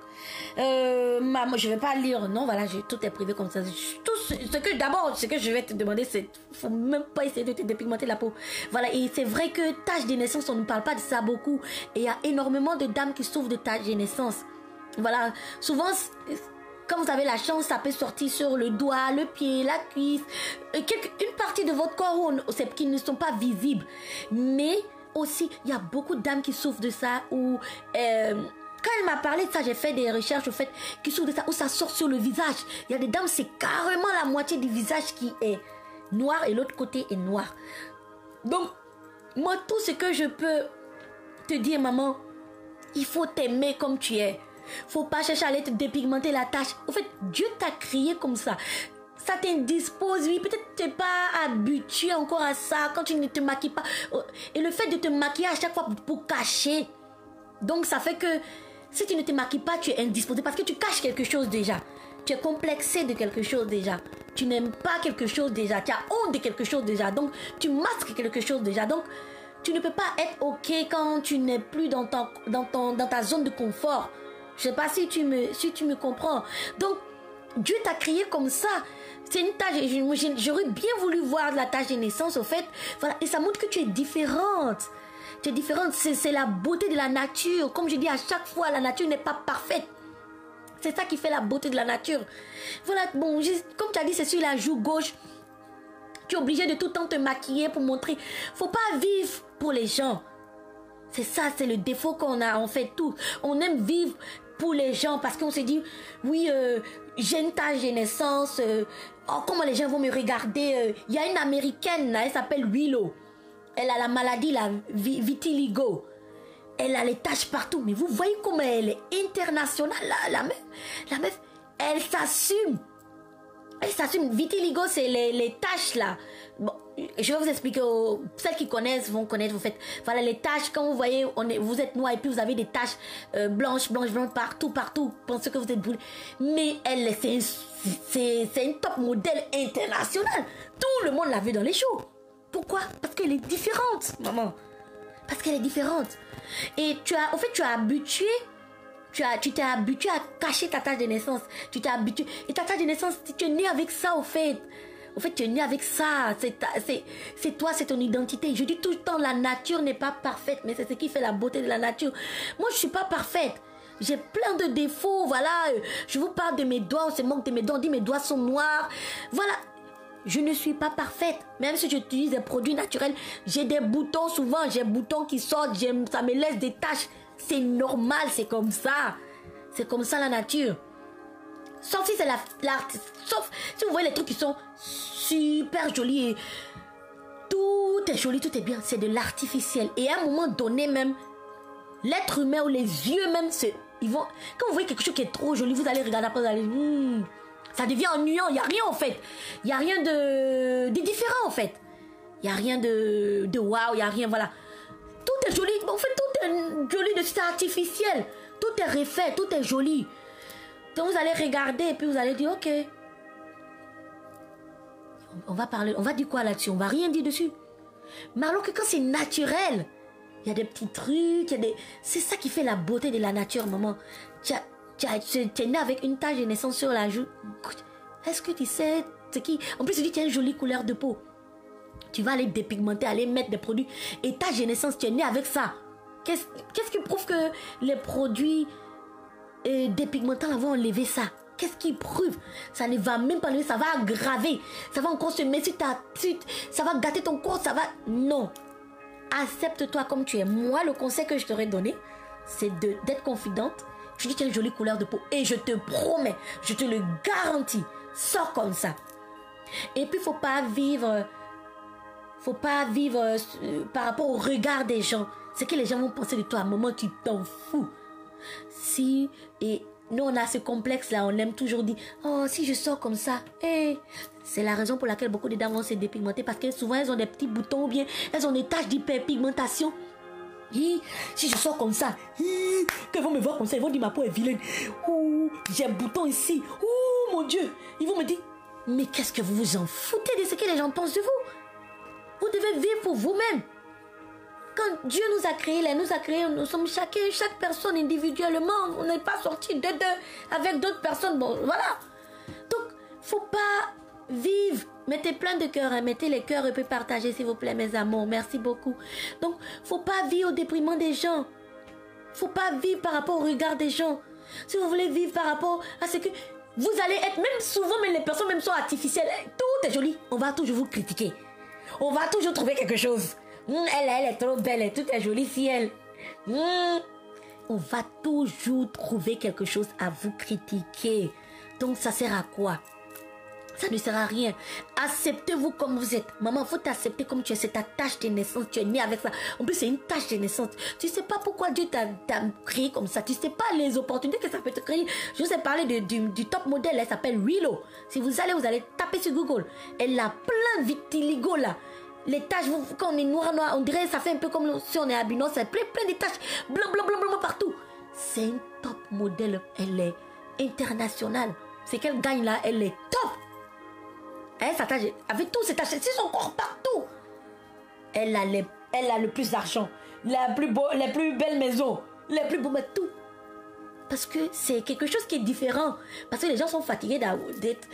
moi je vais pas lire, non, voilà, tout est privé comme ça. Ce que je vais te demander, c'est faut même pas essayer de te dépigmenter la peau. Voilà, et c'est vrai que tache de naissance, on ne parle pas de ça beaucoup. Et il y a énormément de dames qui souffrent de tache de naissance. Voilà, souvent quand vous avez la chance, ça peut sortir sur le doigt, le pied, la cuisse, une partie de votre corps qui ne sont pas visibles. Mais aussi, il y a beaucoup de dames qui souffrent de ça ou quand elle m'a parlé de ça, j'ai fait des recherches au fait qui souffrent de ça, où ça sort sur le visage. Il y a des dames, c'est carrément la moitié du visage qui est noir et l'autre côté est noir. Donc, moi, tout ce que je peux te dire, maman, il faut t'aimer comme tu es. Faut pas chercher à aller te dépigmenter la tache. En fait, Dieu t'a créé comme ça. Ça t'indispose, oui. Peut-être tu n'es pas habitué encore à ça quand tu ne te maquilles pas. Et le fait de te maquiller à chaque fois pour cacher. Donc, ça fait que si tu ne te maquilles pas, tu es indisposé parce que tu caches quelque chose déjà. Tu es complexé de quelque chose déjà. Tu n'aimes pas quelque chose déjà. Tu as honte de quelque chose déjà. Donc, tu masques quelque chose déjà. Donc, tu ne peux pas être OK quand tu n'es plus dans ta zone de confort. Je ne sais pas si tu me comprends. Donc, Dieu t'a créé comme ça. C'est une tâche. J'aurais bien voulu voir la tâche de naissance, au fait. Voilà. Et ça montre que tu es différente. Tu es différente. C'est la beauté de la nature. Comme je dis à chaque fois, la nature n'est pas parfaite. C'est ça qui fait la beauté de la nature. Voilà. Bon, comme tu as dit, c'est sur la joue gauche. Tu es obligé de tout le temps te maquiller pour montrer. Faut pas vivre pour les gens. C'est ça, c'est le défaut qu'on a en fait tout. On aime vivre pour les gens parce qu'on se dit, oui, j'ai une tache de naissance. Oh, comment les gens vont me regarder. Il y a une américaine, là, elle s'appelle Willow. Elle a la maladie, la vitiligo. Elle a les taches partout. Mais vous voyez comment elle est internationale. La meuf, elle s'assume. Elle s'assume. Vitiligo, c'est les taches là. Bon, je vais vous expliquer. Celles qui connaissent vont connaître. Vous faites, voilà, les taches. Quand vous voyez, vous êtes noir et puis vous avez des taches blanches partout. Pensez que vous êtes brûlé. Mais elle, c'est une top modèle internationale. Tout le monde l'a vu dans les shows. Pourquoi? Parce qu'elle est différente, maman. Parce qu'elle est différente. Et tu as habitué. Tu t'es habitué à cacher ta tache de naissance. Tu t'es habitué. Et ta tache de naissance, tu es né avec ça, au fait. Au fait, tu es né avec ça. C'est toi, c'est ton identité. Je dis tout le temps, la nature n'est pas parfaite. Mais c'est ce qui fait la beauté de la nature. Moi, je ne suis pas parfaite. J'ai plein de défauts. Voilà. Je vous parle de mes doigts. On se moque de mes doigts. On dit mes doigts sont noirs. Voilà. Je ne suis pas parfaite. Même si j'utilise des produits naturels, j'ai des boutons souvent. J'ai des boutons qui sortent. Ça me laisse des taches. C'est normal, c'est comme ça. C'est comme ça la nature. Sauf si c'est sauf si vous voyez les trucs qui sont super jolis. Et tout est joli, tout est bien. C'est de l'artificiel. Et à un moment donné même, l'être humain ou les yeux même, quand vous voyez quelque chose qui est trop joli, vous allez regarder après, vous allez... ça devient ennuyant. Il n'y a rien en fait. Il n'y a rien de différent en fait. Il n'y a rien de waouh, il n'y a rien, voilà. Tout est joli. En fait, tout est joli, c'est artificiel. Tout est refait, tout est joli. Donc, vous allez regarder et puis vous allez dire, ok. On va parler, on va dire quoi là-dessus? On va rien dire dessus. Mais alors que quand c'est naturel, il y a des petits trucs, c'est ça qui fait la beauté de la nature, maman. Tu es né avec une tache de naissance sur la joue. Est-ce que tu sais ce qui... En plus, tu dis que tu as une jolie couleur de peau. Tu vas aller dépigmenter, aller mettre des produits. Et ta naissance, tu es né avec ça. Qu'est-ce qui prouve que les produits dépigmentants vont enlever ça? Qu'est-ce qui prouve? Ça ne va même pas enlever, ça va aggraver. Ça va encore se mettre sur ta suite. Ça va gâter ton corps, ça va... Non. Accepte-toi comme tu es. Moi, le conseil que je t'aurais donné, c'est d'être confidente. Je dis que tu as une jolie couleur de peau. Et je te promets, je te le garantis. Sors comme ça. Et puis, il ne faut pas vivre par rapport au regard des gens. Ce que les gens vont penser de toi. À un moment, tu t'en fous. Si, et nous, on a ce complexe-là. On aime toujours dire, oh, si je sors comme ça. C'est la raison pour laquelle beaucoup de dames vont se dépigmenter. Parce que souvent, elles ont des petits boutons ou bien elles ont des taches d'hyperpigmentation. Si je sors comme ça, quand ils vont me voir comme ça, ils vont dire, ma peau est vilaine. J'ai un bouton ici. Mon Dieu. Ils vont me dire, mais qu'est-ce que vous vous en foutez de ce que les gens pensent de vous? Vous devez vivre pour vous-même. Quand Dieu nous a créés, nous sommes chaque personne individuellement. On n'est pas sortis de deux avec d'autres personnes. Bon, voilà. Donc, faut pas vivre. Mettez plein de cœurs, hein. Mettez les cœurs et puis partagez, s'il vous plaît, mes amours. Merci beaucoup. Donc, faut pas vivre au déprimant des gens. Faut pas vivre par rapport au regard des gens. Si vous voulez vivre par rapport à ce que vous allez être, même souvent, mais les personnes même sont artificielles. Tout est joli. On va toujours vous critiquer. On va toujours trouver quelque chose. Elle est trop belle et tout est joli si elle. On va toujours trouver quelque chose à vous critiquer. Donc ça sert à quoi? Ça ne sert à rien. Acceptez-vous comme vous êtes. Maman, il faut t'accepter comme tu es. C'est ta tâche de naissance. Tu es né avec ça. En plus, c'est une tâche de naissance. Tu ne sais pas pourquoi Dieu t'a créé comme ça. Tu ne sais pas les opportunités que ça peut te créer. Je vous ai parlé du top modèle. Elle s'appelle Willow. Si vous allez taper sur Google. Elle a plein de vitiligo là. Les taches, quand on est noir, on dirait ça fait un peu comme si on est albino. C'est plein de taches. Blanc, blanc, blanc, blanc partout. C'est une top modèle. Elle est internationale. C'est qu'elle gagne là. Elle est top. Elle s'attache avec tous ses taches, c'est son corps partout. Elle a le plus d'argent, les plus belles maisons, les plus beaux, tout. Parce que c'est quelque chose qui est différent. Parce que les gens sont fatigués d'être...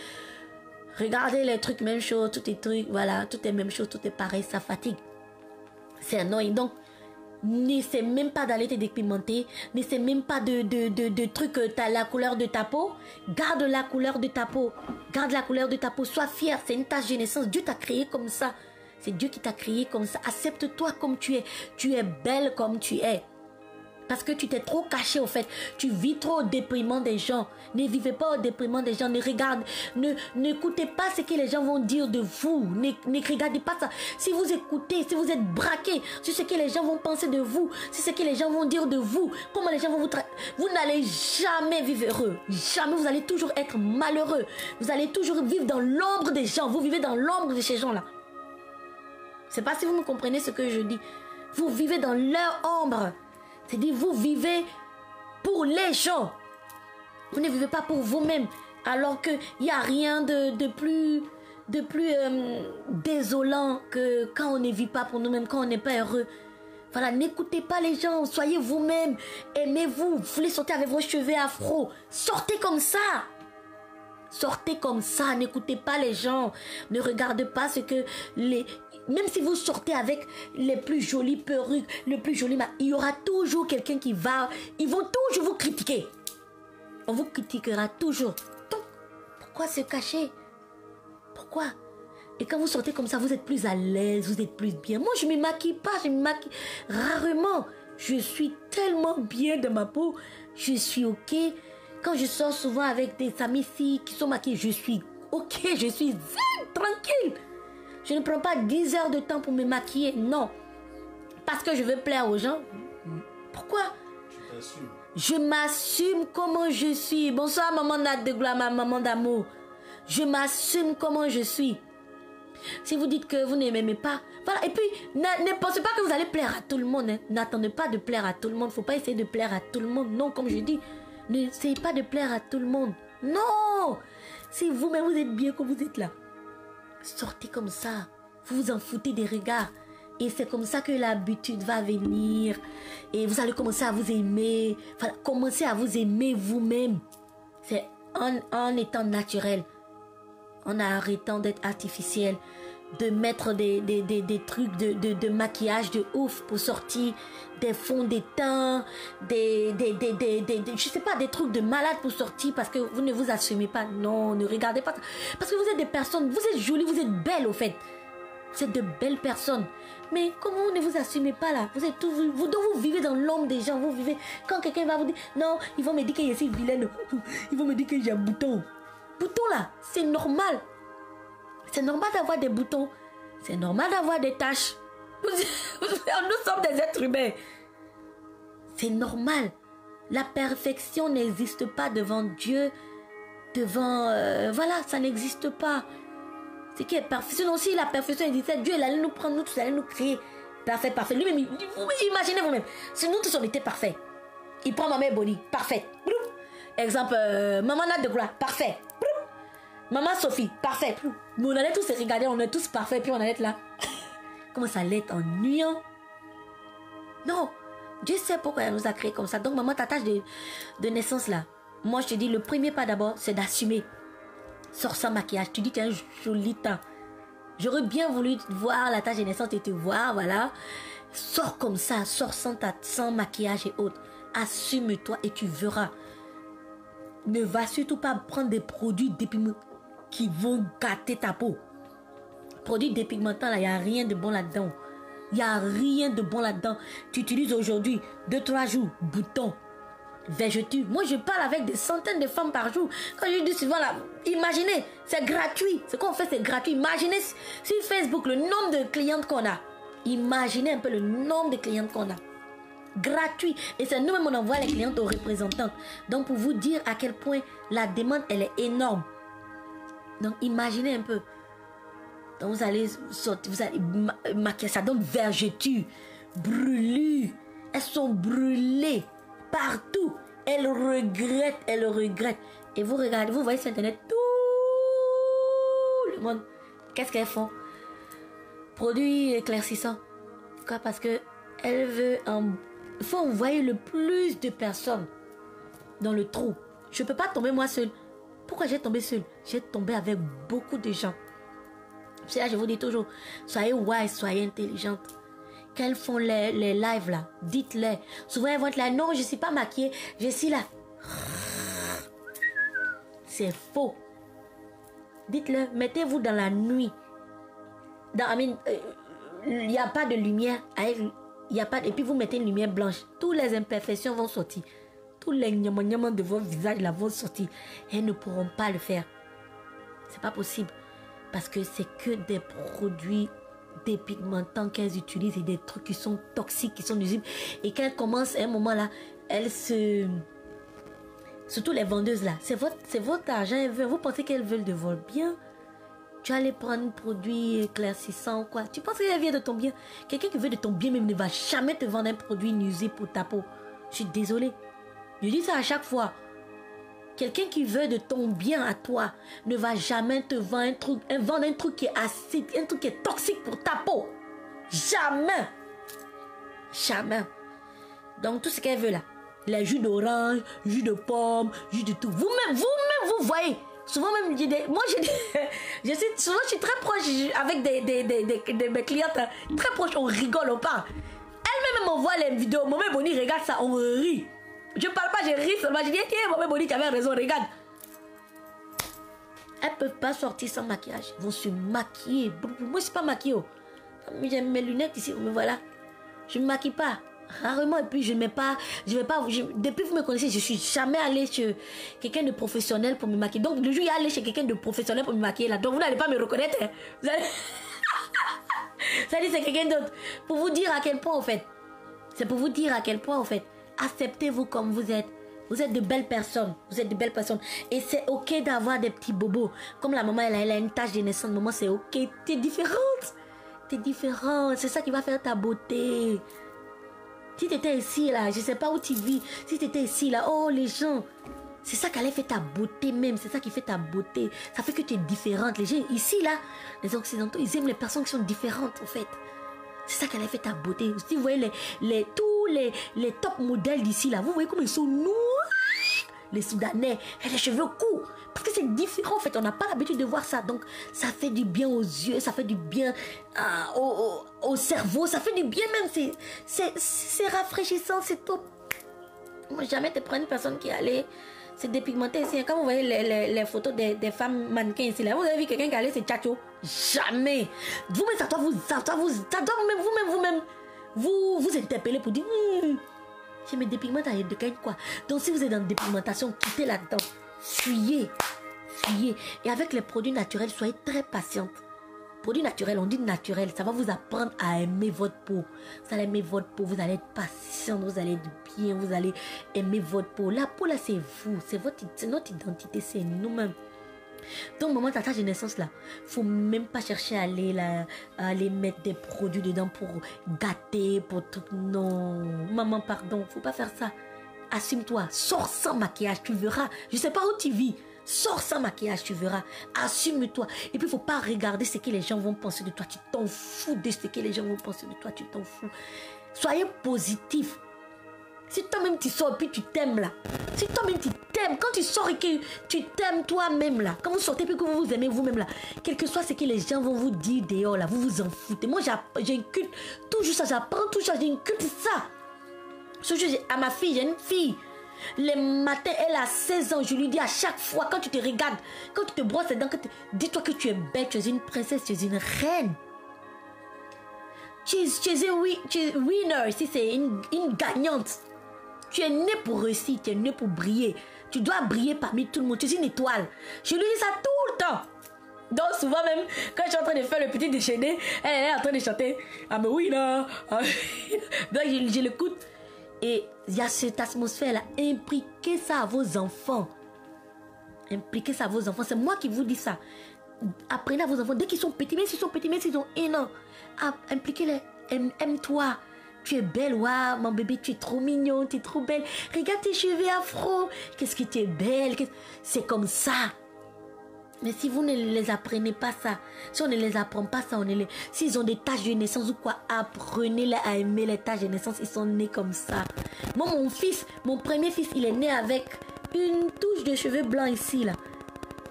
Regardez les trucs, même chose, tout est trucs, voilà, tout est même chose, tout est pareil, ça fatigue. C'est annoyant. Donc, n'essaie même pas d'aller te dépigmenter, n'essaie même pas de trucs, t'as la couleur de ta peau, garde la couleur de ta peau, garde la couleur de ta peau, sois fier, c'est une tâche de naissance, Dieu t'a créé comme ça, c'est Dieu qui t'a créé comme ça, accepte-toi comme tu es belle comme tu es. Parce que tu t'es trop caché au fait. Tu vis trop au déprimant des gens. Ne vivez pas au déprimant des gens. N'écoutez pas ce que les gens vont dire de vous. Ne regardez pas ça. Si vous écoutez, si vous êtes braqué sur ce que les gens vont penser de vous, sur ce que les gens vont dire de vous, comment les gens vont vous traiter, vous n'allez jamais vivre heureux. Jamais. Vous allez toujours être malheureux. Vous allez toujours vivre dans l'ombre des gens. Vous vivez dans l'ombre de ces gens-là. Je ne sais pas si vous me comprenez ce que je dis. Vous vivez dans leur ombre. C'est-à-dire, vous vivez pour les gens. Vous ne vivez pas pour vous-même. Alors qu'il n'y a rien de plus désolant que quand on ne vit pas pour nous-mêmes, quand on n'est pas heureux. Voilà, n'écoutez pas les gens. Soyez vous-même. Aimez-vous. Vous voulez sortir avec vos cheveux afro. Sortez comme ça. Sortez comme ça. N'écoutez pas les gens. Ne regardez pas ce que Même si vous sortez avec les plus jolies perruques, le plus joli, il y aura toujours quelqu'un qui va... Ils vont toujours vous critiquer. On vous critiquera toujours. Donc, pourquoi se cacher? Pourquoi? Et quand vous sortez comme ça, vous êtes plus à l'aise, vous êtes plus bien. Moi, je ne me maquille pas, je me maquille rarement. Je suis tellement bien de ma peau. Je suis OK. Quand je sors souvent avec des amis filles qui sont maquillées, je suis OK, je suis zen, tranquille. Je ne prends pas 10 heures de temps pour me maquiller, non. Parce que je veux plaire aux gens. Pourquoi? Je m'assume comment je suis. Bonsoir, maman Nat de gloire, ma maman d'amour. Je m'assume comment je suis. Si vous dites que vous ne m'aimez pas, voilà. Et puis, ne pensez pas que vous allez plaire à tout le monde. Hein. N'attendez pas de plaire à tout le monde. Il ne faut pas essayer de plaire à tout le monde. Non, comme je dis, n'essayez pas de plaire à tout le monde. Non! Si vous-même vous êtes bien comme vous êtes là. Sortez comme ça. Vous vous en foutez des regards. Et c'est comme ça que l'habitude va venir. Et vous allez commencer à vous aimer. Voilà, commencez à vous aimer vous-même. C'est en étant naturel. En arrêtant d'être artificiel. De mettre des trucs de maquillage de ouf pour sortir. Des fonds de teint. Je sais pas, des trucs de malade pour sortir. Parce que vous ne vous assumez pas. Non, ne regardez pas. Parce que vous êtes des personnes. Vous êtes jolies, vous êtes belles au fait. Vous êtes de belles personnes. Mais comment vous ne vous assumez pas là? Vous êtes tous, vous vivez dans l'ombre des gens. Vous vivez. Quand quelqu'un va vous dire, non, ils vont me dire que je suis vilaine. Ils vont me dire que j'ai un bouton. Bouton là, c'est normal. C'est normal d'avoir des boutons. C'est normal d'avoir des taches. Nous sommes des êtres humains. C'est normal. La perfection n'existe pas devant Dieu. Voilà, ça n'existe pas. C'est qui est parfait. Sinon, si la perfection existait, Dieu, il allait nous prendre, nous tous, il allait nous créer. Parfait, parfait. Lui-même, imaginez vous-même. Si nous tous, on était parfaits. Il prend Maman Bonnie, parfait. Exemple, Maman Nat de gloire, parfait. Maman Sophie, parfait. Mais on allait tous se regarder, on est tous parfaits, puis on allait être là. Comment ça allait être ennuyant? Non. Dieu sait pourquoi il nous a créés comme ça. Donc, maman, ta tâche de naissance là. Moi, je te dis, le premier pas d'abord, c'est d'assumer. Sors sans maquillage. Tu dis, tu as un joli teint. J'aurais bien voulu voir la tâche de naissance et te voir, voilà. Sors comme ça, sors sans maquillage et autres. Assume-toi et tu verras. Ne va surtout pas prendre des produits dépigmentants qui vont gâter ta peau. Produits dépigmentants, là, il n'y a rien de bon là-dedans. Il n'y a rien de bon là-dedans. Tu utilises aujourd'hui, 2-3 jours, bouton. vergeture. Moi, je parle avec des centaines de femmes par jour. Quand je dis souvent là, imaginez, c'est gratuit. Ce qu'on fait, c'est gratuit. Imaginez sur Facebook le nombre de clientes qu'on a. Imaginez un peu le nombre de clientes qu'on a. Gratuit. Et c'est nous-mêmes, on envoie les clientes aux représentants. Donc, pour vous dire à quel point la demande, elle est énorme. Donc, imaginez un peu. Donc, vous allez sortir, vous allez maquiller. Ça donne vergeture, brûlure. Elles sont brûlées partout. Elles regrettent, elles regrettent. Et vous regardez, vous voyez sur Internet, tout le monde. Qu'est-ce qu'elles font? Produits éclaircissants. Pourquoi? Parce que elle veut il faut envoyer le plus de personnes dans le trou. Je ne peux pas tomber moi seule. Pourquoi j'ai tombé seule? J'ai tombé avec beaucoup de gens. C'est là, je vous dis toujours, soyez wise, soyez intelligente. Quand elles font les lives là, dites-les. Souvent elles vont être là, non, je ne suis pas maquillée, je suis là. C'est faux. Dites-le, mettez-vous dans la nuit. Il n'y a pas de lumière. Et puis vous mettez une lumière blanche. Toutes les imperfections vont sortir. Tous les gnomons de votre visage là vont sortir. Elles ne pourront pas le faire. C'est pas possible. Parce que c'est que des produits dépigmentants qu'elles utilisent et des trucs qui sont toxiques, qui sont nuisibles. Et quand elles commencent à un moment là, elles se... Surtout les vendeuses là, c'est votre argent. Vous pensez qu'elles veulent de votre bien? Tu vas aller prendre un produit éclaircissant ou quoi? Tu penses qu'elle vient de ton bien? Quelqu'un qui veut de ton bien même ne va jamais te vendre un produit nuisible pour ta peau. Je suis désolée. Je dis ça à chaque fois. Quelqu'un qui veut de ton bien à toi ne va jamais te vendre un truc qui est acide, un truc qui est toxique pour ta peau. Jamais. Jamais. Donc tout ce qu'elle veut là, les jus d'orange, jus de pomme, jus de tout. Vous-même, vous voyez. Souvent même, souvent je suis très proche avec de mes clientes, hein, très proche, on rigole, on parle. Elle-même m'envoie les vidéos, Maman Boni regarde ça, on rit. Je parle pas, je ris seulement, je dis, Maman Boni, tu avais raison, regarde. Elles ne peuvent pas sortir sans maquillage, elles vont se maquiller. Moi je ne suis pas maquillée. J'ai mes lunettes ici, me voilà. Je ne me maquille pas. Rarement, et puis je vais pas, depuis que vous me connaissez, je suis jamais allée chez quelqu'un de professionnel pour me maquiller. Donc le jour où il y a allé chez quelqu'un de professionnel pour me maquiller là, donc vous n'allez pas me reconnaître. Hein. Vous allez... Ça dit c'est quelqu'un d'autre. Pour vous dire à quel point en fait, c'est pour vous dire à quel point en fait, acceptez-vous comme vous êtes. Vous êtes de belles personnes. Vous êtes de belles personnes. Et c'est ok d'avoir des petits bobos. Comme la maman, elle a une tache de naissance. Maman, c'est ok. T'es différente. T'es différente. C'est ça qui va faire ta beauté. Si tu étais ici, là, je ne sais pas où tu vis. Si tu étais ici, là, oh, les gens. C'est ça qui allait faire ta beauté même. C'est ça qui fait ta beauté. Ça fait que tu es différente. Les gens, ici, là, les Occidentaux, ils aiment les personnes qui sont différentes, en fait. C'est ça qui allait faire ta beauté. Si vous voyez tous les top modèles d'ici, là, vous voyez comme ils sont noirs. Les Soudanais, et les cheveux courts. Parce que c'est différent, en fait. On n'a pas l'habitude de voir ça. Donc, ça fait du bien aux yeux. Ça fait du bien au cerveau. Ça fait du bien même. C'est rafraîchissant. C'est top. Moi, jamais te prendre une personne qui allait se dépigmenter ici. Quand vous voyez les photos des femmes mannequins ici, là, vous avez vu quelqu'un qui allait se tchatcho. Jamais. Vous-même, ça doit vous-même vous interpeller pour dire... Je me dépigmente à de quoi. Donc si vous êtes dans la dépigmentation, quittez là-dedans. Fuyez. Fuyez. Et avec les produits naturels, soyez très patiente. Produits naturels, on dit naturel. Ça va vous apprendre à aimer votre peau. Vous allez aimer votre peau. Vous allez être patiente. Vous allez être bien. Vous allez aimer votre peau. La peau là, c'est vous. C'est notre identité. C'est nous-mêmes. Donc, maman, ta tâche de naissance là, faut même pas chercher à aller mettre des produits dedans pour gâter, pour tout. Non, maman, pardon, faut pas faire ça. Assume-toi, sors sans maquillage, tu verras. Je sais pas où tu vis, sors sans maquillage, tu verras. Assume-toi. Et puis, faut pas regarder ce que les gens vont penser de toi. Tu t'en fous de ce que les gens vont penser de toi. Tu t'en fous. Soyez positif. Si toi-même tu sors et puis tu t'aimes là. Si toi-même tu t'aimes. Quand tu sors et que tu t'aimes toi-même là. Quand vous sortez et que vous vous aimez vous-même là. Quel que soit ce que les gens vont vous dire dehors là. Vous vous en foutez. Moi j'inculque toujours ça. J'apprends tout ça. J'inculque ça. À ma fille, j'ai une fille. Les matins, elle a 16 ans. Je lui dis à chaque fois quand tu te regardes. Quand tu te brosses les dents. Dis-toi que tu es belle. Tu es une princesse. Tu es une reine. Tu es winner. Si c'est une gagnante. Tu es né pour réussir, tu es né pour briller. Tu dois briller parmi tout le monde. Tu es une étoile. Je lui dis ça tout le temps. Donc souvent même, quand je suis en train de faire le petit déjeuner, elle est en train de chanter « Ah mais oui là !» Donc je l'écoute. Et il y a cette atmosphère-là. Impliquez ça à vos enfants. Impliquez ça à vos enfants. C'est moi qui vous dis ça. Apprenez à vos enfants, dès qu'ils sont petits, même s'ils sont petits, même s'ils ont 1 an, impliquez-les. Aime-toi. Tu es belle, waouh, mon bébé, tu es trop mignon, tu es trop belle. Regarde tes cheveux afro. Qu'est-ce que tu es belle. C'est comme ça. Mais si vous ne les apprenez pas ça, si on ne les apprend pas ça, s'ils ont des taches de naissance ou quoi, apprenez-les à aimer les taches de naissance. Ils sont nés comme ça. Moi, mon premier fils, il est né avec une touche de cheveux blancs ici, là.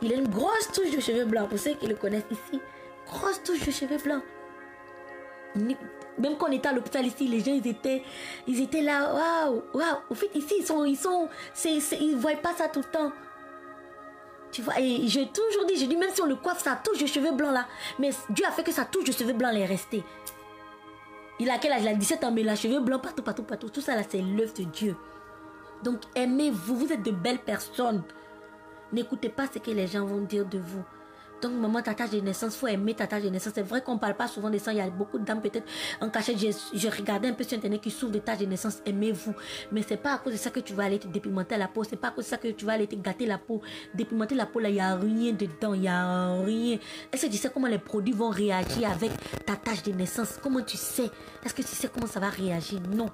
Il a une grosse touche de cheveux blancs. Pour ceux qui le connaissent ici, grosse touche de cheveux blancs. Même quand on était à l'hôpital ici, les gens, ils étaient là, waouh, waouh. Au fait, ici, ils voient pas ça tout le temps. Tu vois, et j'ai toujours dit, même si on le coiffe, sa touche de cheveux blancs là, mais Dieu a fait que sa touche de cheveux blancs elle est restée. Il a quel âge? Il a 17 ans, mais il a cheveux blancs partout. Tout ça là, c'est l'œuvre de Dieu. Donc aimez-vous, vous êtes de belles personnes. N'écoutez pas ce que les gens vont dire de vous. Donc maman, ta tâche de naissance, il faut aimer ta tâche de naissance. C'est vrai qu'on ne parle pas souvent de ça. Il y a beaucoup de dames peut-être en cachette. Je regardais un peu sur internet qui souffrent de tâches de naissance. Aimez-vous. Mais ce n'est pas à cause de ça que tu vas aller te dépigmenter la peau. Ce n'est pas à cause de ça que tu vas aller te gâter la peau. Dépigmenter la peau, là, il n'y a rien dedans. Il n'y a rien. Est-ce que tu sais comment les produits vont réagir avec ta tâche de naissance? Comment tu sais? Est-ce que tu sais comment ça va réagir? Non.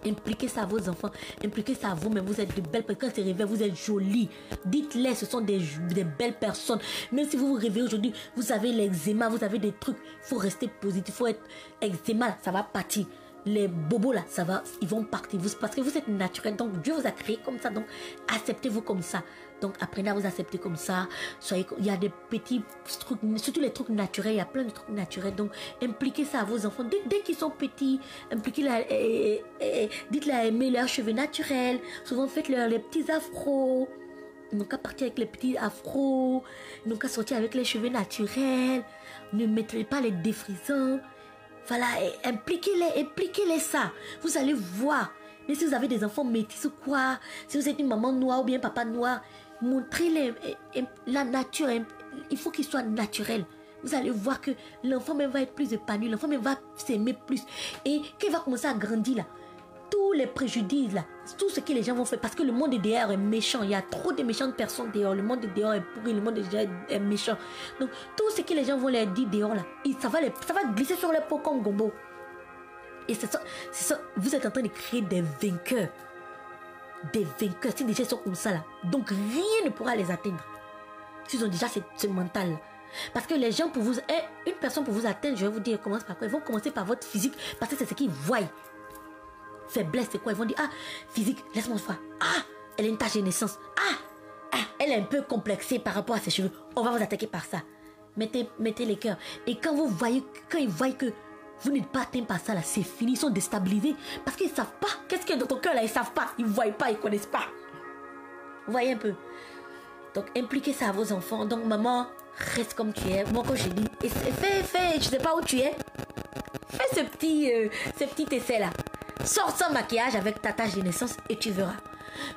Impliquez ça à vos enfants, impliquez ça à vous, mais vous êtes de belles personnes. Quand c'est réveillé, vous êtes jolies. Dites-les, ce sont des belles personnes. Même si vous vous réveillez aujourd'hui, vous avez l'eczéma, vous avez des trucs, il faut rester positif, il faut être eczéma, ça va partir. Les bobos là, ils vont partir. Parce que vous êtes naturel, donc Dieu vous a créé comme ça, donc acceptez-vous comme ça. Donc apprenez à vous accepter comme ça. Il y a des petits trucs, surtout les trucs naturels, il y a plein de trucs naturels. Donc impliquez ça à vos enfants. Dès qu'ils sont petits, impliquez-les, dites-les à aimer leurs cheveux naturels. Souvent faites-leur les petits afros. Ils n'ont qu'à partir avec les petits afros. Ils n'ont qu'à sortir avec les cheveux naturels. Ne mettez pas les défrisants. Voilà, impliquez-les ça. Vous allez voir. Mais si vous avez des enfants métis ou quoi, si vous êtes une maman noire ou bien papa noir, montrez-les la nature. Il faut qu'il soit naturel. Vous allez voir que l'enfant même va être plus épanoui. L'enfant même va s'aimer plus. Et quand il va commencer à grandir là, tous les préjudices là, tout ce que les gens vont faire, parce que le monde dehors est méchant, il y a trop de méchantes personnes dehors, le monde dehors est pourri, le monde dehors est méchant. Donc tout ce que les gens vont leur dire dehors là, ça va glisser sur les peaux comme gombo. Et c'est ça, vous êtes en train de créer des vainqueurs. Des vainqueurs, si déjà ils sont comme ça là, donc rien ne pourra les atteindre. S'ils ont déjà ce mental là. Parce que les gens pour vous, une personne pour vous atteindre, je vais vous dire, commence par quoi? Ils vont commencer par votre physique, parce que c'est ce qu'ils voient. Faiblesse, c'est quoi? Ils vont dire, ah, physique, laisse-moi voir. Ah, elle a une tache de naissance. Ah, elle est un peu complexée par rapport à ses cheveux. On va vous attaquer par ça. Mettez les cœurs. Et quand ils voient que vous n'êtes pas atteint par ça, là, c'est fini. Ils sont déstabilisés. Parce qu'ils ne savent pas. Qu'est-ce qu'il y a dans ton cœur, là? Ils ne savent pas. Ils ne voient pas, ils ne connaissent pas. Vous voyez un peu? Donc, impliquez ça à vos enfants. Donc, maman, reste comme tu es. Moi, quand je dis, fais, je ne sais pas où tu es. Fais ce petit essai-là. Sors sans maquillage avec ta tache de naissance et tu verras.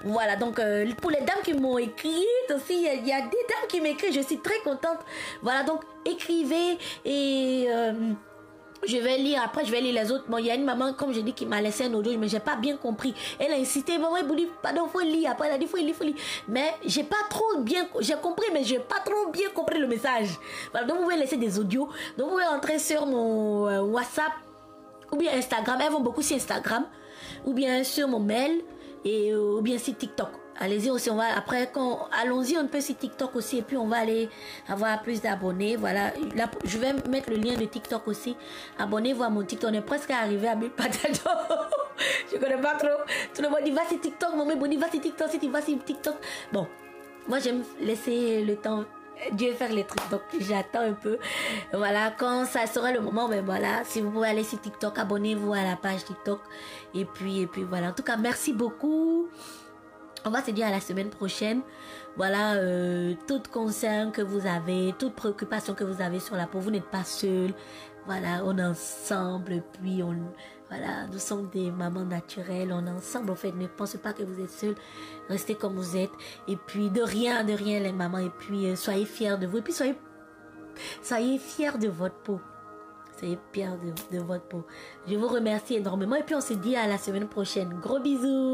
Voilà, donc pour les dames qui m'ont écrit aussi, il y a des dames qui m'écrivent, je suis très contente. Voilà, donc écrivez et je vais lire, après je vais lire les autres. Bon, il y a une maman, comme je dis, qui m'a laissé un audio, mais j'ai pas bien compris. Elle a insisté, maman, elle dit, pardon, faut lire. Après elle a dit, faut lire. Mais j'ai pas trop bien, j'ai compris, mais j'ai pas trop bien compris le message. Voilà, donc vous pouvez laisser des audios. Donc vous pouvez entrer sur mon WhatsApp ou bien Instagram. Elles vont beaucoup sur Instagram ou bien sur mon mail et ou bien sur TikTok. Allez-y aussi, allons-y un peu sur TikTok aussi et puis on va aller avoir plus d'abonnés. Voilà, là, je vais mettre le lien de TikTok aussi. Abonnez-vous à mon TikTok. On est presque arrivé à 1000 partages. Je connais pas trop. Tout le monde dit va sur TikTok, maman, va sur TikTok, si tu vas sur TikTok. Bon, moi j'aime laisser le temps Dieu faire les trucs, donc j'attends un peu. Voilà, quand ça sera le moment, ben voilà, si vous pouvez aller sur TikTok, abonnez-vous à la page TikTok et puis voilà. En tout cas, merci beaucoup. On va se dire à la semaine prochaine. Voilà, toute concern que vous avez, toute préoccupation que vous avez sur la peau, vous n'êtes pas seul. Voilà, on est ensemble, puis Voilà, nous sommes des mamans naturelles, on est ensemble. En fait, ne pensez pas que vous êtes seuls. Restez comme vous êtes. Et puis, de rien, les mamans. Et puis, soyez fiers de vous. Et puis, soyez fiers de votre peau. Soyez fiers de votre peau. Je vous remercie énormément. Et puis, on se dit à la semaine prochaine. Gros bisous.